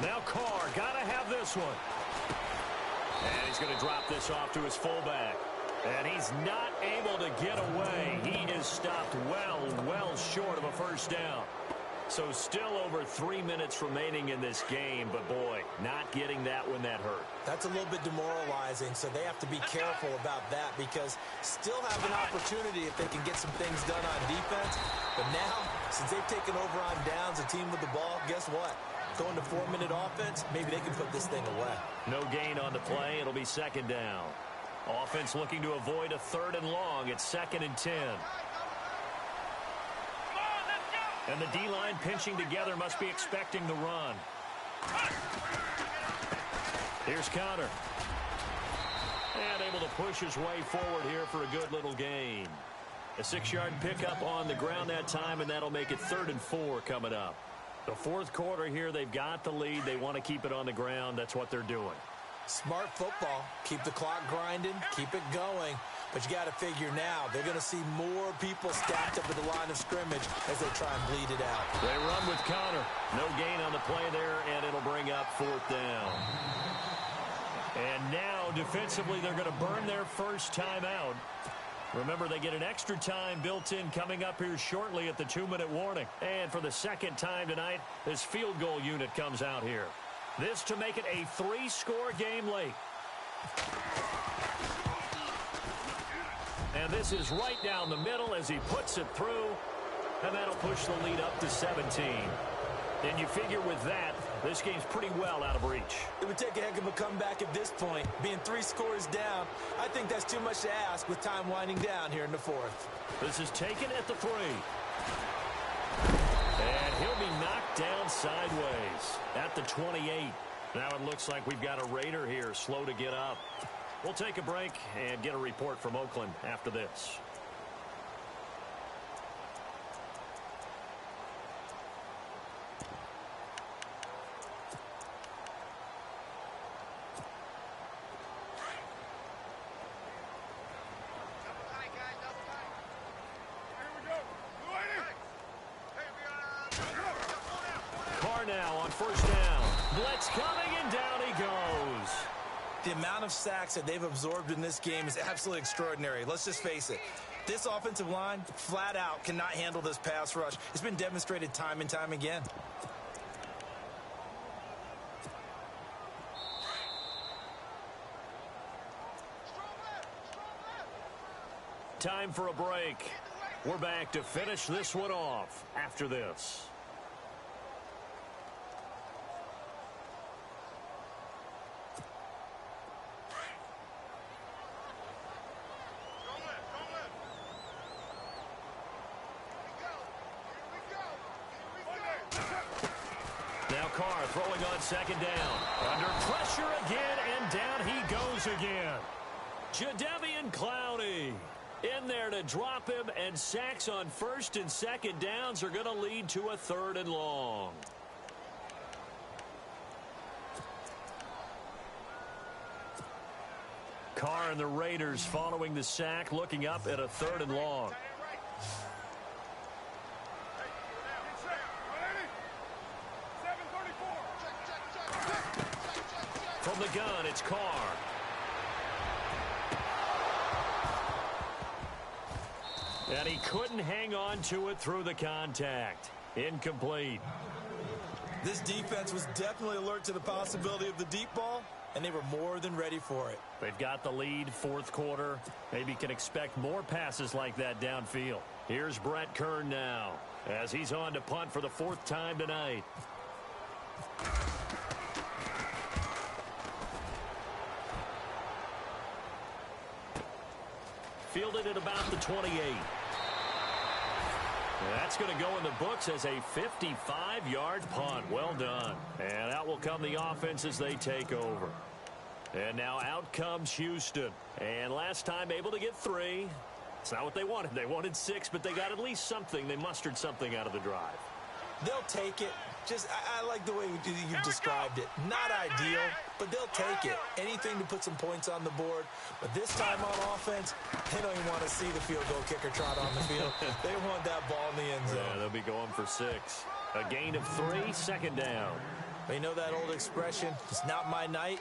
Now Carr, got to have this one. And he's going to drop this off to his fullback. And he's not able to get away. He is stopped well short of a first down. So still over 3 minutes remaining in this game, but boy, not getting that one, that hurt. That's a little bit demoralizing, so they have to be careful about that because still have an opportunity if they can get some things done on defense. But now, since they've taken over on downs, a team with the ball, guess what? Going to 4-minute offense, maybe they can put this thing away. No gain on the play. It'll be 2nd down. Offense looking to avoid a 3rd and long. It's 2nd and 10. And the D-line pinching together, must be expecting the run. Here's Conner. And able to push his way forward here for a good little gain. A 6-yard pickup on the ground that time, and that'll make it 3rd and 4 coming up. The 4th quarter here, they've got the lead. They want to keep it on the ground. That's what they're doing. Smart football. Keep the clock grinding. Keep it going. But you got to figure now, they're going to see more people stacked up at the line of scrimmage as they try and bleed it out. They run with Conner. No gain on the play there, and it'll bring up 4th down. And now, defensively, they're going to burn their first time out. Remember, they get an extra time built in coming up here shortly at the 2-minute warning. And for the 2nd time tonight, this field goal unit comes out here. This to make it a 3-score game late. And this is right down the middle as he puts it through. And that'll push the lead up to 17. And you figure with that, this game's pretty well out of reach. It would take a heck of a comeback at this point. Being 3 scores down, I think that's too much to ask with time winding down here in the 4th. This is taken at the 3. And he'll be knocked down sideways at the 28. Now it looks like we've got a Raider here slow to get up. We'll take a break and get a report from Oakland after this. Carr now on 1st down. Blitz coming, and down he goes. The amount of sacks that they've absorbed in this game is absolutely extraordinary. Let's just face it. This offensive line, flat out, cannot handle this pass rush. It's been demonstrated time and time again. Time for a break. We're back to finish this one off after this. Now Carr throwing on 2nd down. Under pressure again, and down he goes again. Jadeveon Clowney in there to drop him, and sacks on 1st and 2nd downs are going to lead to a 3rd and long. Carr and the Raiders following the sack, looking up at a 3rd and long. From the gun, it's Carr. And he couldn't hang on to it through the contact. Incomplete. This defense was definitely alert to the possibility of the deep ball, and they were more than ready for it. They've got the lead, fourth quarter. Maybe can expect more passes like that downfield. Here's Brett Kern now, as he's on to punt for the fourth time tonight. Fielded at about the 28. That's going to go in the books as a 55-yard punt. Well done. And out will come the offense as they take over. And now out comes Houston. And last time able to get 3. It's not what they wanted. They wanted 6, but they got at least something. They mustered something out of the drive. They'll take it. Just, I like the way you described it. Not ideal, but they'll take it. Anything to put some points on the board. But this time on offense, they don't even want to see the field goal kicker trot on the field. They want that ball in the end zone. Yeah, they'll be going for 6. A gain of 3, second down. But you know that old expression, it's not my night?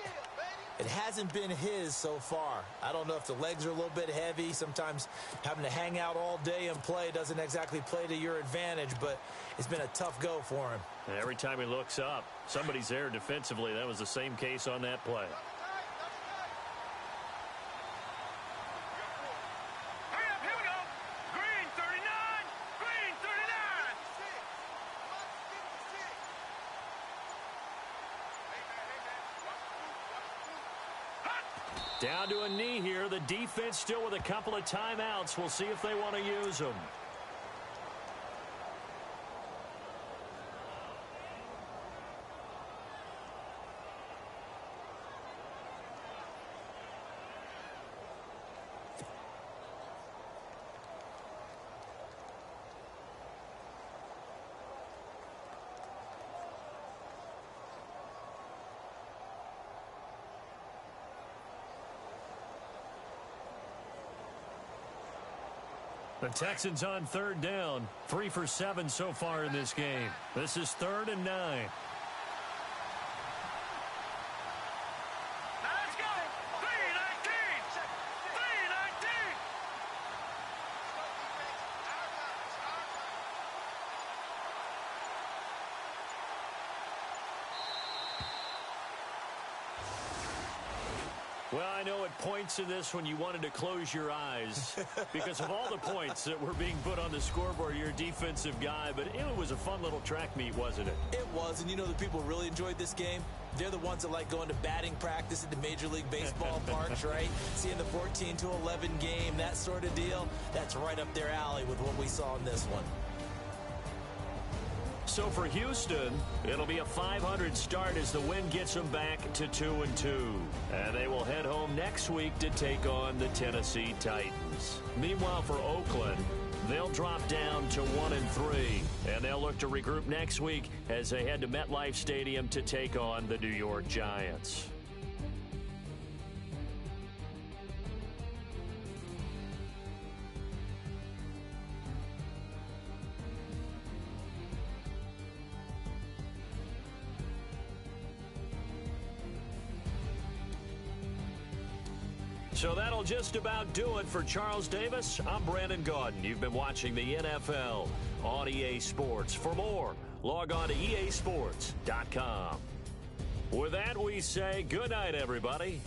It hasn't been his so far. I don't know if the legs are a little bit heavy. Sometimes having to hang out all day and play doesn't exactly play to your advantage, but it's been a tough go for him. And every time he looks up, somebody's there defensively. That was the same case on that play. Hurry up, here we go. Green 39. Green 39. Down to a knee here. The defense still with a couple of timeouts. We'll see if they want to use them. The Texans on third down. 3 for 7 so far in this game. This is 3rd and 9. Now let's go. 319. 319. Well, I know at points in this when you wanted to close your eyes because of all the points that were being put on the scoreboard. You're a defensive guy, but it was a fun little track meet, wasn't it? It was, and you know the people who really enjoyed this game? They're the ones that like going to batting practice at the Major League Baseball parks, right? Seeing the 14-11 game, that sort of deal. That's right up their alley with what we saw in this one. So for Houston, it'll be a 500 start as the win gets them back to 2-2. And they will head home next week to take on the Tennessee Titans. Meanwhile, for Oakland, they'll drop down to 1-3. And they'll look to regroup next week as they head to MetLife Stadium to take on the New York Giants. So that'll just about do it for Charles Davis. I'm Brandon Gaudin. You've been watching the NFL on EA Sports. For more, log on to easports.com. With that, we say good night, everybody.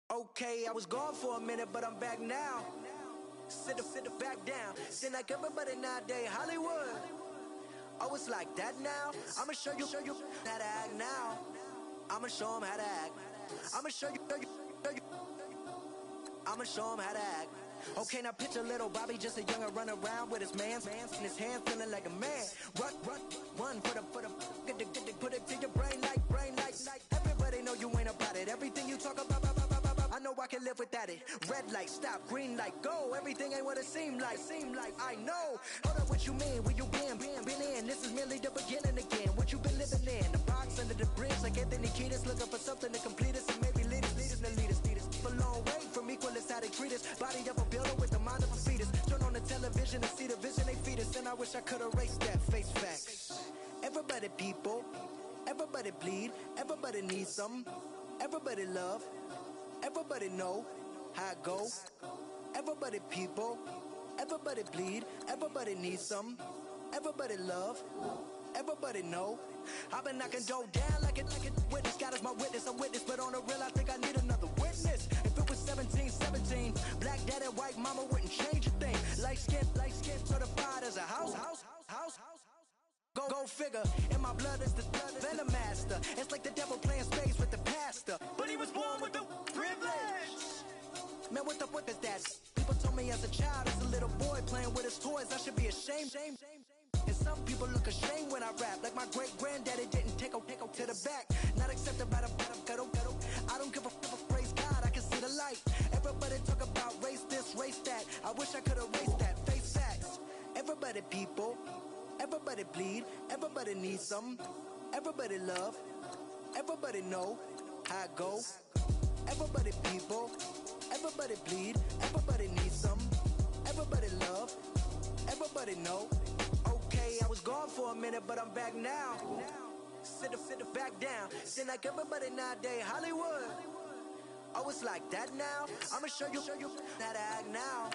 Okay, I was gone for a minute, but I'm back now. Sit back down. Seem like everybody nowadays, Hollywood. Oh, it's like that now? I'ma show you how to act now. I'ma show them how to act. I'ma show you. I'ma show them how to act. Okay, now picture little Bobby, just a younger run around with his man's in his hand, feeling like a man. Run, put it to your brain like. Everybody know you ain't at it. Red light, stop, green light, go. Everything ain't what it seemed like. I know. Hold up, what you mean? Where you been in? This is merely the beginning again. What you been living in? The box under the bridge, like Anthony Kiedis, looking for something to complete us and maybe lead us to lead us. A long way from equal is how they treat us. Body of a builder with the mind of a fetus. Turn on the television and see the vision they feed us. And I wish I could erase that. Face facts. Everybody people, everybody bleed, everybody needs some, everybody love, everybody know how it go. Everybody people, everybody bleed, everybody needs some, everybody love, everybody know. I've been knocking dough down like it witness. God is my witness, I'm witness, but on the real I think I need another witness. If it was 17, black dad and white mama wouldn't change a thing. Light skin certified as a house. Go figure, in my blood is the venom master. It's like the devil playing spades with the pastor, but he was born with the privilege. Man, what the fuck is that? People told me as a child, as a little boy playing with his toys, I should be ashamed. And some people look ashamed when I rap, like my great granddaddy didn't take a to the back. Not accepted by the ghetto. I don't give a praise God, I can see the light. Everybody talk about race this, race that. I wish I could erase that. Face facts. Everybody people, everybody bleed, everybody needs some, everybody love, everybody know how it go. Everybody people, everybody bleed, everybody needs some, everybody love, everybody know. Okay, I was gone for a minute, but I'm back now. Sit back down. Seem like everybody nowadays Hollywood. Oh, it's like that now. I'ma show you how to act now.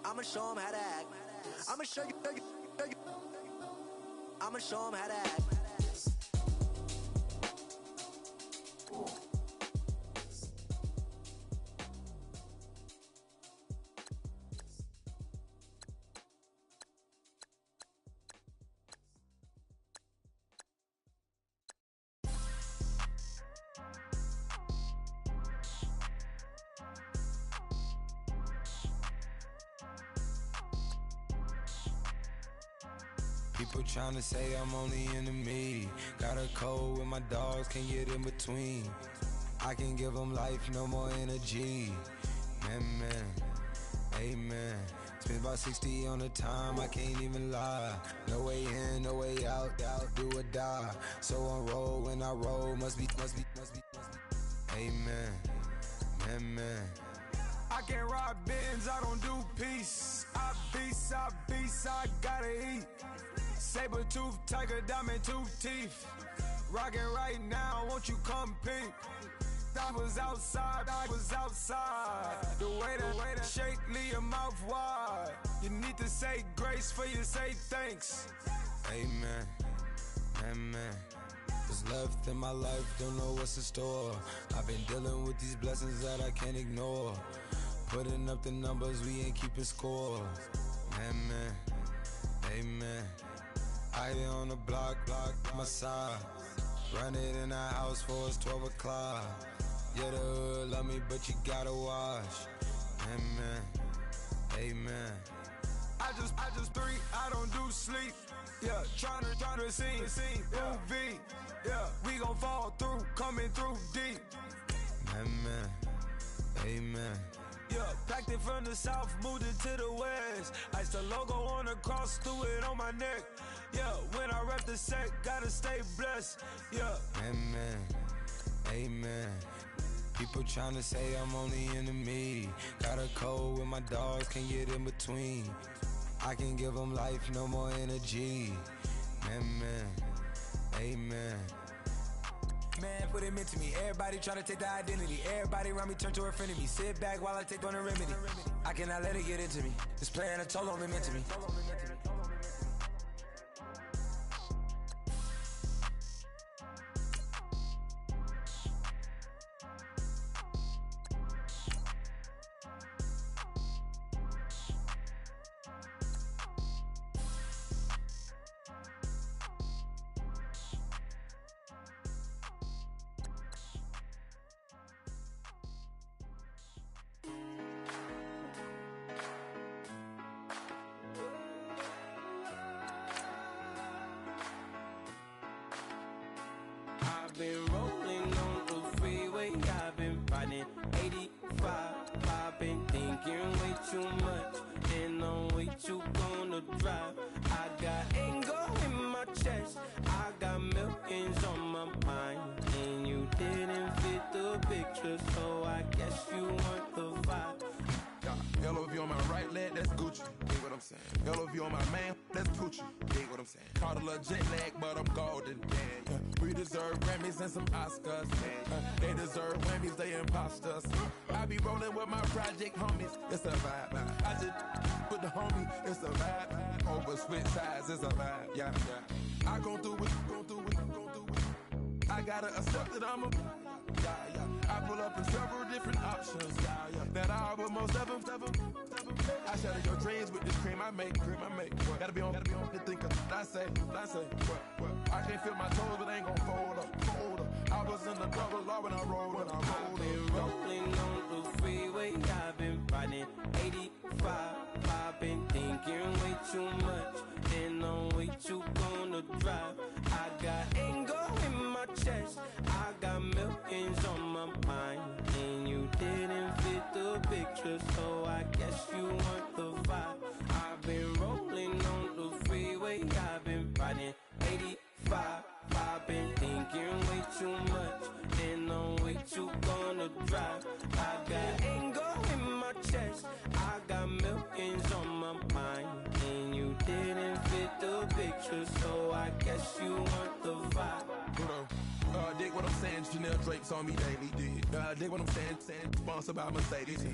I'ma show them how to act. I'ma show you. I'ma show them how to act. People tryna say I'm only in the me. Got a cold with my dogs, can't get in between. I can give them life, no more energy. Man, amen. Spent about 60 on the time, I can't even lie. No way in, no way out, do or die. So on roll, when I roll, must be. Amen, man. I can't ride Benz, I don't do peace. I beast, I gotta eat. Saber tooth, tiger, diamond tooth teeth. Rockin' right now, won't you come peep? I was outside. The way to shake, leave your mouth wide. You need to say grace for you say thanks. Amen. What's left in my life, don't know what's in store. I've been dealing with these blessings that I can't ignore. Putting up the numbers, we ain't keeping score. Amen. I be on the block, my side. Run it in the house for it's 12 o'clock. Yeah, the hood love me, but you gotta wash. Amen. I just three, I don't do sleep. Yeah, tryna see UV. Yeah, we gon' fall through, coming through deep. Amen. Yeah, packed it from the south, moved it to the west. Iced the logo on the cross, threw it on my neck. Yeah, when I rep the set, gotta stay blessed. Yeah. Amen. People tryna say I'm only in the me. Got a cold with my dogs, can't get in between. I can give them life, no more energy. Amen. Man, put him into me. Everybody try to take the identity. Everybody around me turn to a friend of me. Sit back while I take on the remedy. I cannot let it get into me. This playing a toll on me mentally. I've been rolling on the freeway, I've been riding 85 too much, and I'm way too gonna drive. I got anger in my chest, I got millions on my mind, and you didn't fit the picture, so I guess you want the vibe. LOV on my right leg, that's Gucci. Dig what I'm saying? LOV on my man, that's Gucci. Dig what I'm saying? Caught a little jet lag, but I'm golden. Yeah. We deserve Grammys and some Oscars. They deserve Whammies, they imposters. I be rolling with my project homies. It's a vibe. I just put the homie. It's a vibe. Over switch sides, it's a vibe. Yeah. I gon' do it. I gotta accept that I'm a. I pull up in several different options. That I but most of them. I shatter your dreams with this cream I make. Gotta be on the thinker. I say. What? I can't feel my toes, but I ain't gon' fold up. I was in the double law when I rolled. I've been rolling on the freeway. I've been riding 85. I've been thinking way too much, and I'm way too gonna drive. I got anger in my chest, I got millions on my mind, and you didn't fit the picture, so I guess you want the vibe. I've been rolling on the freeway, I've been riding 85. I've been thinking way too much, and I'm way too gonna drive. I got anger in my chest, I got millions on my mind, and you didn't fit the picture, so I guess you want the vibe. Dig what I'm saying, Chanel drapes on me daily. Dig what I'm saying, sponsored by Mercedes.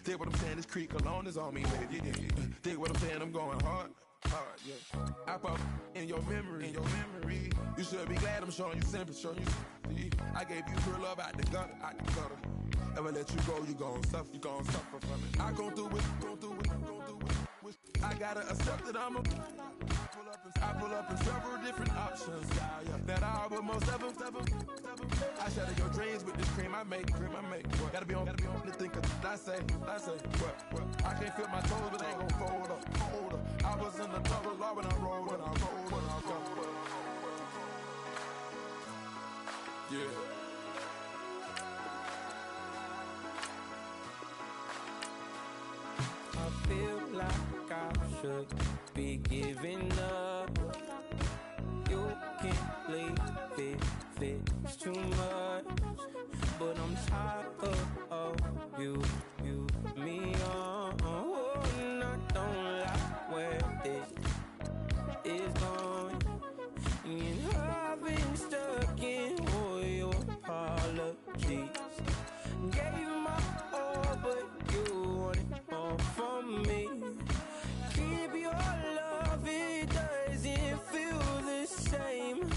Dig what I'm saying, this creek alone is on me, baby. Dig what I'm saying, I'm going hard, yeah. I pop in your memory. You should be glad I'm showing you sympathy. I gave you pure love out the gutter. Ever let you go, you gon' suffer from it. I gon' do it. I gotta accept that I'm a. I pull up in several different options. That I but most of them. I shatter your dreams with this cream I make. Gotta be on the thinker. I say. What? I can't feel my toes, but I ain't gon' fold up. I was in the double law when I rolled. Yeah. I feel like I should be giving up. You can't leave it's too much. But I'm tired of you, me on. And I don't like where this is going. And I've been stuck in all your apologies. Gave my all, but you wanted more from me. Keep your love, it doesn't feel the same.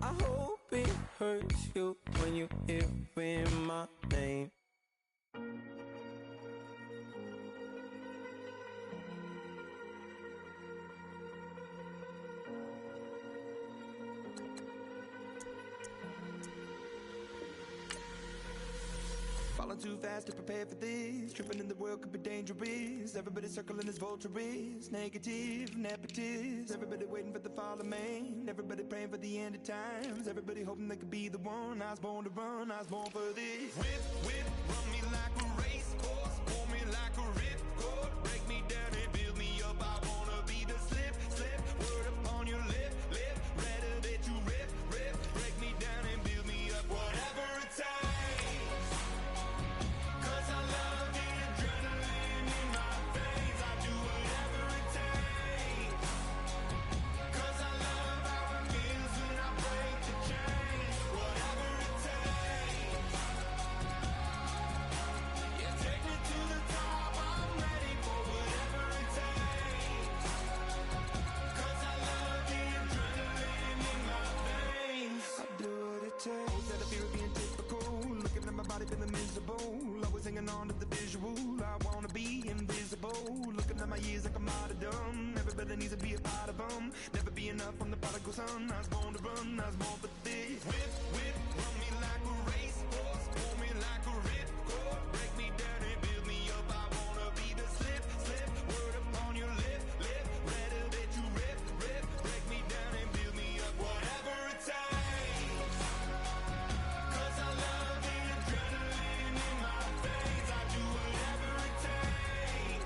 I hope it hurts you when you hear my name. Falling too fast to prepare for this. Tripping in the world could be dangerous. Everybody circling as vultures. Negative, nepotist. Everybody waiting for the fall of man. Everybody praying for the end of times. Everybody hoping they could be the one. I was born to run, I was born for this. Whip, run me like a racehorse. Pull me like a ripcord. Break me down and build me up. I wanna be the slip. Word upon your lip. Rather that you rip. Break me down and build me up. Whatever it takes. Feeling miserable, always hanging on to the visual. I wanna be invisible. Looking at my years like I'm out of dumb. Everybody needs to be a part of them. Never be enough from the prodigal son. I was born to run, I was born for this. Whip, run me like a racehorse. Pull me like a ripcord. Break me down and build me up. I wanna be the slip. Word upon your lip. Rather that you rip. Break me down and build me up. Whatever it takes. 'Cause I love the adrenaline in my veins. I do whatever it takes.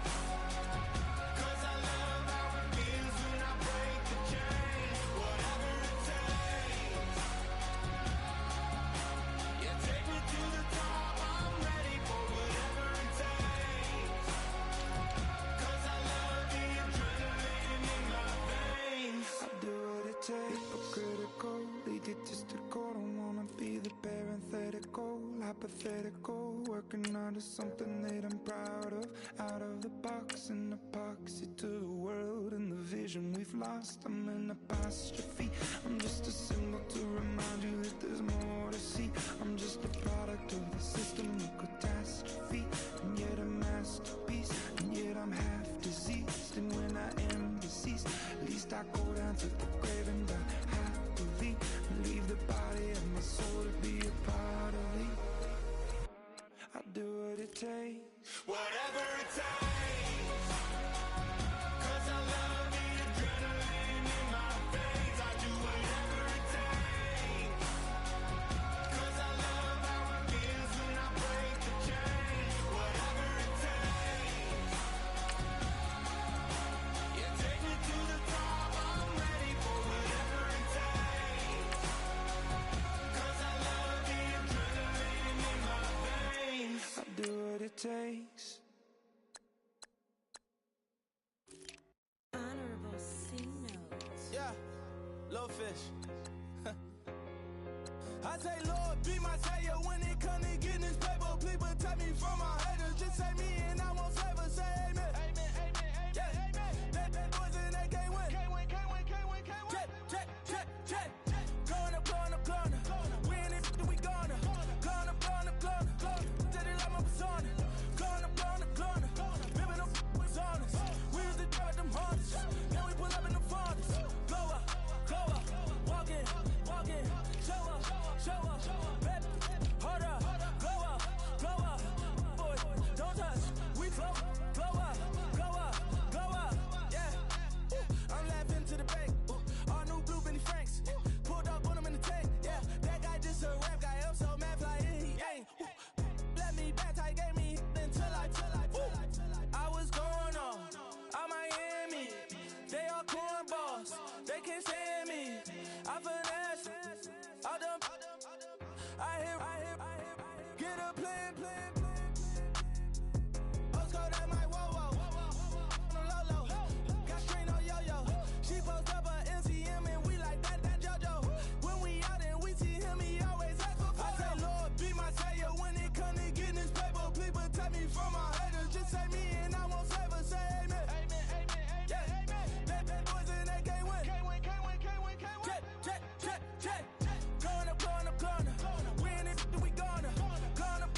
takes. Whatever it takes. 'Cause I love the adrenaline in my veins. I do whatever it takes. 'Cause I love how it feels when I break the chains. Whatever it takes. Yeah, take me to the top. I'm ready for whatever it takes. 'Cause I love the adrenaline in my veins. I'll do what it takes. Honorable C notes. Yeah, little fish. I say, Lord, be my savior when it come to getting this paper. Please protect me from my haters. Just say me and I won't save. Say amen. Amen, amen, yeah. Amen. That boys and they can't win. Can't win, can't win, can't win, can't win. Check. Going up. We in it, we gonna. Going up. Did it like my persona. Going up. Living up was honest. We was the dirt, them hardest. Now we pull up in the farthest. Glow up. Walking. Show up. Baby, hold up. Glow up. Boy, don't touch. We glow up. Yeah. I'm laughing to the bank. All new blue Benny Franks. Pulled up on him in the tank. Yeah, that guy just a rap guy. I'm so mad, fly in, he ain't. Let me back, tight, gave me until I. I was going on Miami. They all cornballs. They can't stand me. I finesse. All them. I hear. Get a plan. Osco, that my whoa. No low. Got screen on yo-yo. She post up her MCM and we like that JoJo. When we out and we see him, he always ask for photo. I say, Lord, be my savior when it come to getting this paper. Please protect me from my haters. Just say me and I won't save her. Say amen. Amen, yeah. That boys and they can't win. Can't win. Check. Going up. We in it, we gonna. Going up.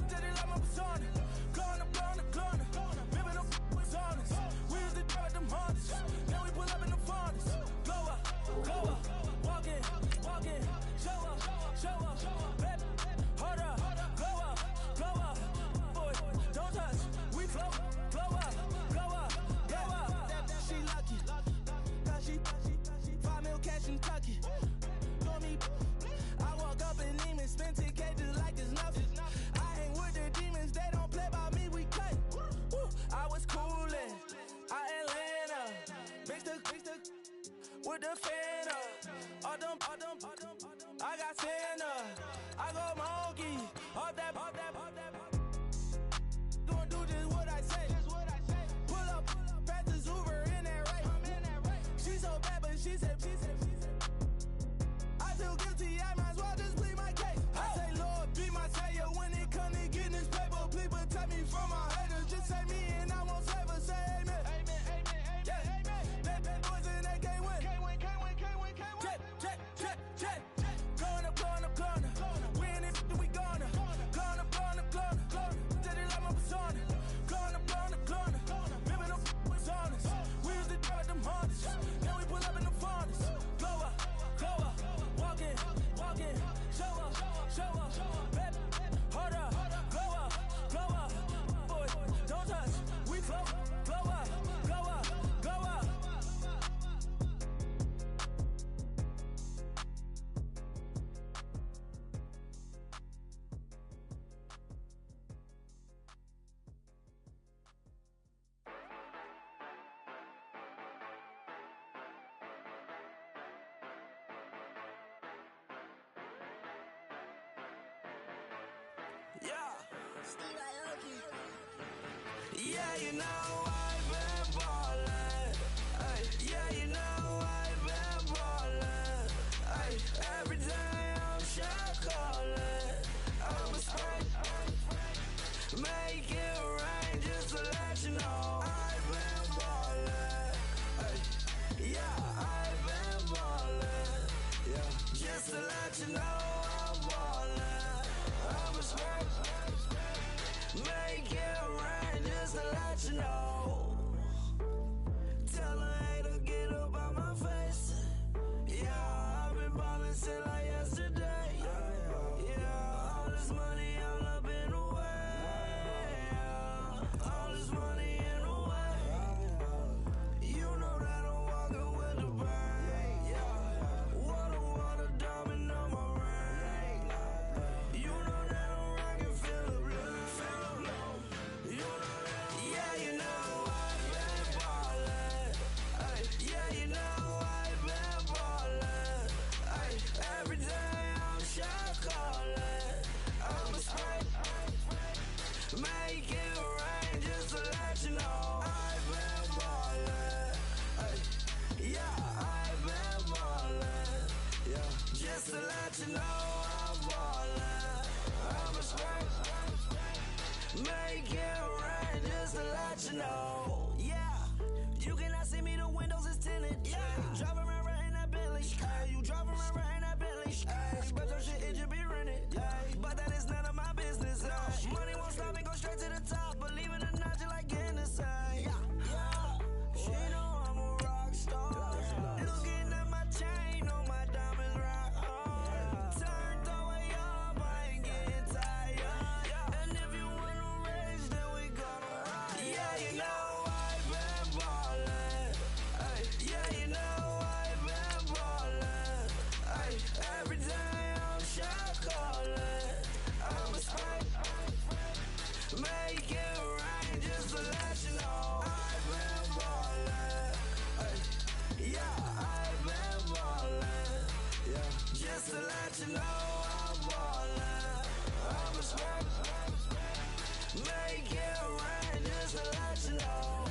Did it like my persona. Going up. Living up was honest. We was the dirt, them hardest. Now we pull up in the farthest. Glow up. Walking. Show up. Baby, hold up. Glow up. Boy, don't touch. We glow up. Yeah. She lucky. Cause she 5 mil cash in Kentucky. Know me. I walk up in demons, spend 10K just like it's nothing. I hang with the demons, they don't play by me, we cut. Woo. I was coolin', Atlanta, mixed the with the fan up. All them, I got Santa, I go monkey, all that. Gonna do just what I say. Pull up, pass the Uber in that race. She so bad, but she said. I feel guilty, I might as well just plead my case. I say, Lord, be my savior when it come to getting this paper. Please protect me from my haters. Just say me and I won't save her. Say amen. Yeah. That boys and they can't win. Can't win. Check. Going up. We in it, we gonna. Going up. Did it like my persona. Going up. Living up was honest. We was the dirt, them hardest. Now we pull up in the farthest. Glow up. Walking. Show up. Baby, hold up. Glow up. Boy, don't touch. We glow up. Yeah, you know I've been ballin'. Ay, yeah, you know I've been ballin'. Ay, every day I'm shot callin'. I'm a spray, make it rain just to let you know I've been ballin'. Ay, yeah, I've been ballin'. Yeah, just to let you know I'm ballin'. I'm a spray, make it rain just to let you know. Tell a hater get up on my face. Yeah, I've been ballin' since like yesterday. Yeah, all this money all up in the way. let you know I'm ballin'. I'm a straight. Make it rain just to let you know. Yeah, you cannot see me, the windows is tinted. Yeah, you driving around right in that Bentley. Hey, you driving around right in that Bentley. Hey, but your shit, it just be rented. Hey, but that is none of my business. Hey, money won't stop and go straight to the top. Believe it or not, you like getting the same. Yeah, yeah. She know I'm a rock star. Looking at my chain, on my diamonds right hard. Turned the way up, I ain't getting tired. And if you wanna race, then we gonna ride. Yeah, you know I've been ballin'. Ay, yeah, you know I've been ballin'. Ay, every day I'm shot callin'. I'm a spray. Make it rain just to let you know. I've been ballin'. Ay, yeah, I've been ballin'. Yeah, just to let you know I'm ballin'. I'm a spray. Make it rain just to let you know.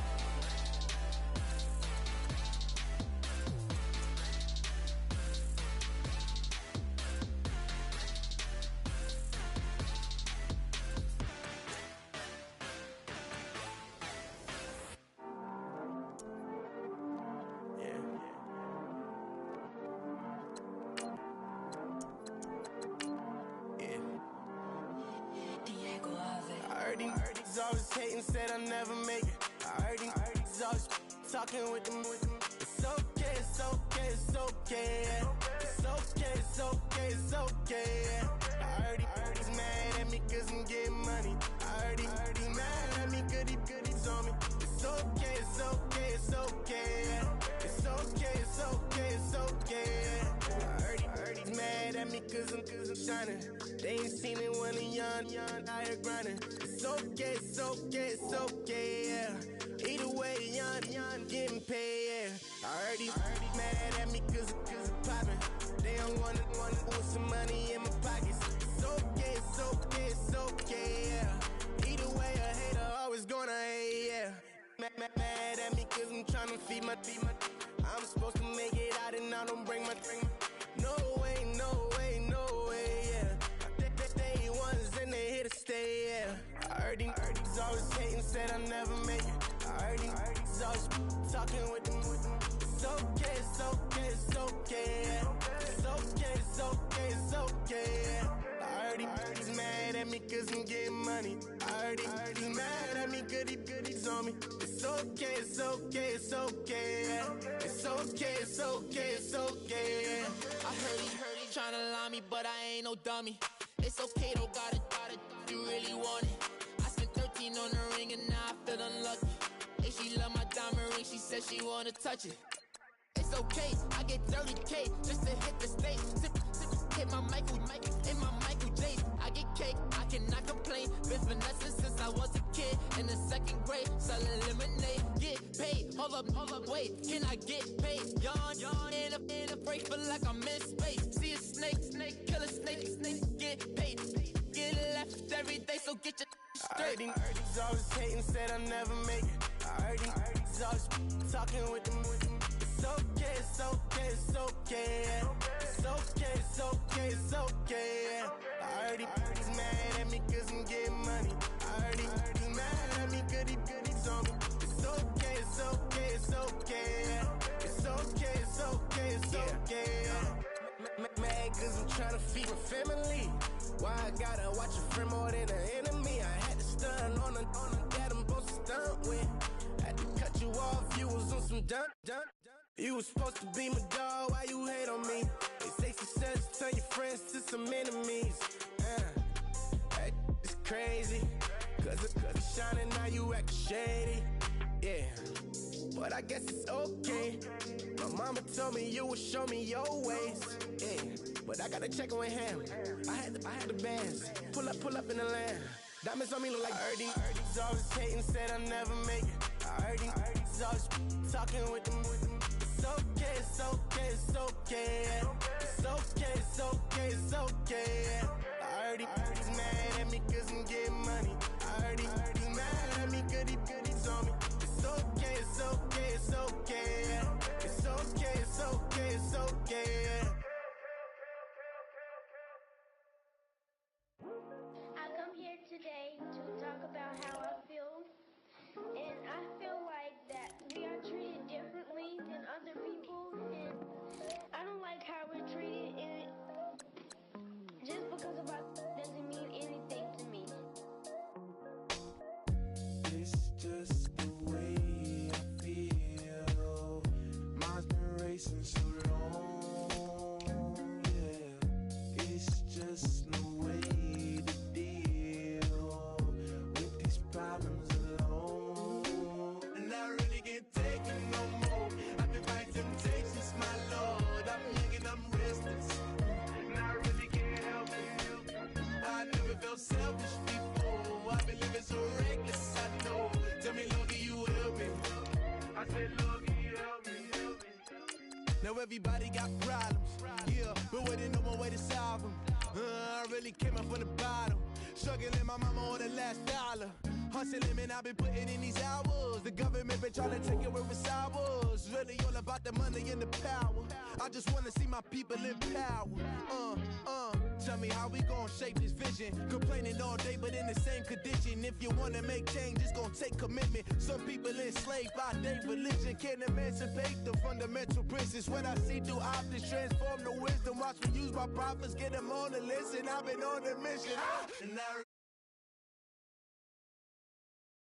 Diego Ave. I heard these always hating, said I never make it. I heard these always talking with them. It's okay, it's okay, it's okay. Yeah. It's okay, it's okay, it's okay. Yeah. I heard he's mad at me cause I'm getting money. I heard he's mad at me cause he's on me. It's okay, it's okay, it's okay. Yeah. It's okay, it's okay, it's okay. Yeah. I heard he's mad at me cause I'm shining. They ain't seen it when I'm young, out here grinding. It's okay, it's okay, it's okay, yeah. Either way, young, getting paid, yeah. I heard he's mad at me cause I'm poppin'. They don't wanna put some money in my pockets. It's okay, it's okay, it's okay, yeah. Either way, a hater always gonna hate, yeah. Mad at me cause I'm tryna feed my I'm supposed to make it out and I don't bring my No way, no way, no way, yeah. They ones and they here to stay, yeah. I heard these always hating, said I never make it. I heard these always talking with them. It's okay, it's okay, it's okay, yeah. It's okay, it's okay, it's okay, yeah. I heard he's mad at me cause I'm getting money. I heard he's mad at me cause he's on me. It's okay, it's okay, it's okay, yeah. It's okay, it's okay, it's okay, yeah. I heard he tryna lie me, but I ain't no dummy. It's okay though, got it, you really want it. I spent 13 on the ring and now I feel unlucky. Hey, she love my diamond ring, she said she wanna touch it. It's okay, I get 30K just to hit the stage. Sip, hit my Michael, in my Michael J. I get cake, I cannot complain. Been finessing since I was a kid in the second grade. Selling lemonade, get paid. Hold up, wait, can I get paid? Yawn, in a break, feel like I'm in space. See a snake, kill a snake, get paid. Get left every day, so get your straight. I heard he's always hating, said I never make it. I heard he's always talking with them. It's okay, it's okay, it's okay, yeah. It's okay, it's okay, it's okay, yeah. I heard he's mad at me cause I'm getting money. I heard he's mad at me cause he's on me. It's okay, it's okay, it's okay, yeah. It's okay, it's okay, it's okay, yeah. Mad cause I'm tryna feed my family. Why I gotta watch a friend more than an enemy? I had to stun on a that I'm supposed to stunt with. Had to cut you off, you was on some dun. You was supposed to be my dog, why you hate on me? They say success turn your friends to some enemies. That is crazy. Cause it's shining, now you acting shady. Yeah, but I guess it's okay. My mama told me you would show me your ways. Yeah, but I gotta check with him. I had the bands. Pull up in the land. Diamonds on me look like Ernie. He's always hating, said I never make it. I heard he's always talking with them. It's okay, it's okay, it's okay, yeah. It's okay, it's okay, it's okay, yeah. I heard he's mad at me cause I'm getting money. I heard he's mad at me cause he's on me. It's okay, it's okay, it's okay, yeah. It's okay, it's okay, it's okay, yeah. Now everybody got problems, yeah, but waiting no one way to solve them. I really came up from the bottom, struggling my mama on the last dollar. Hustling, man, I've been putting in these hours. The government been trying to take away what's ours. Really all about the money and the power. I just wanna see my people in power. Tell me how we gon' shape this vision. Complaining all day, but in the same condition. If you wanna make change, it's gon' take commitment. Some people enslaved by their religion can't emancipate the fundamental principles. What I see through optics transform the wisdom. Watch me use my prophets, get them on the list, and I've been on the mission. And I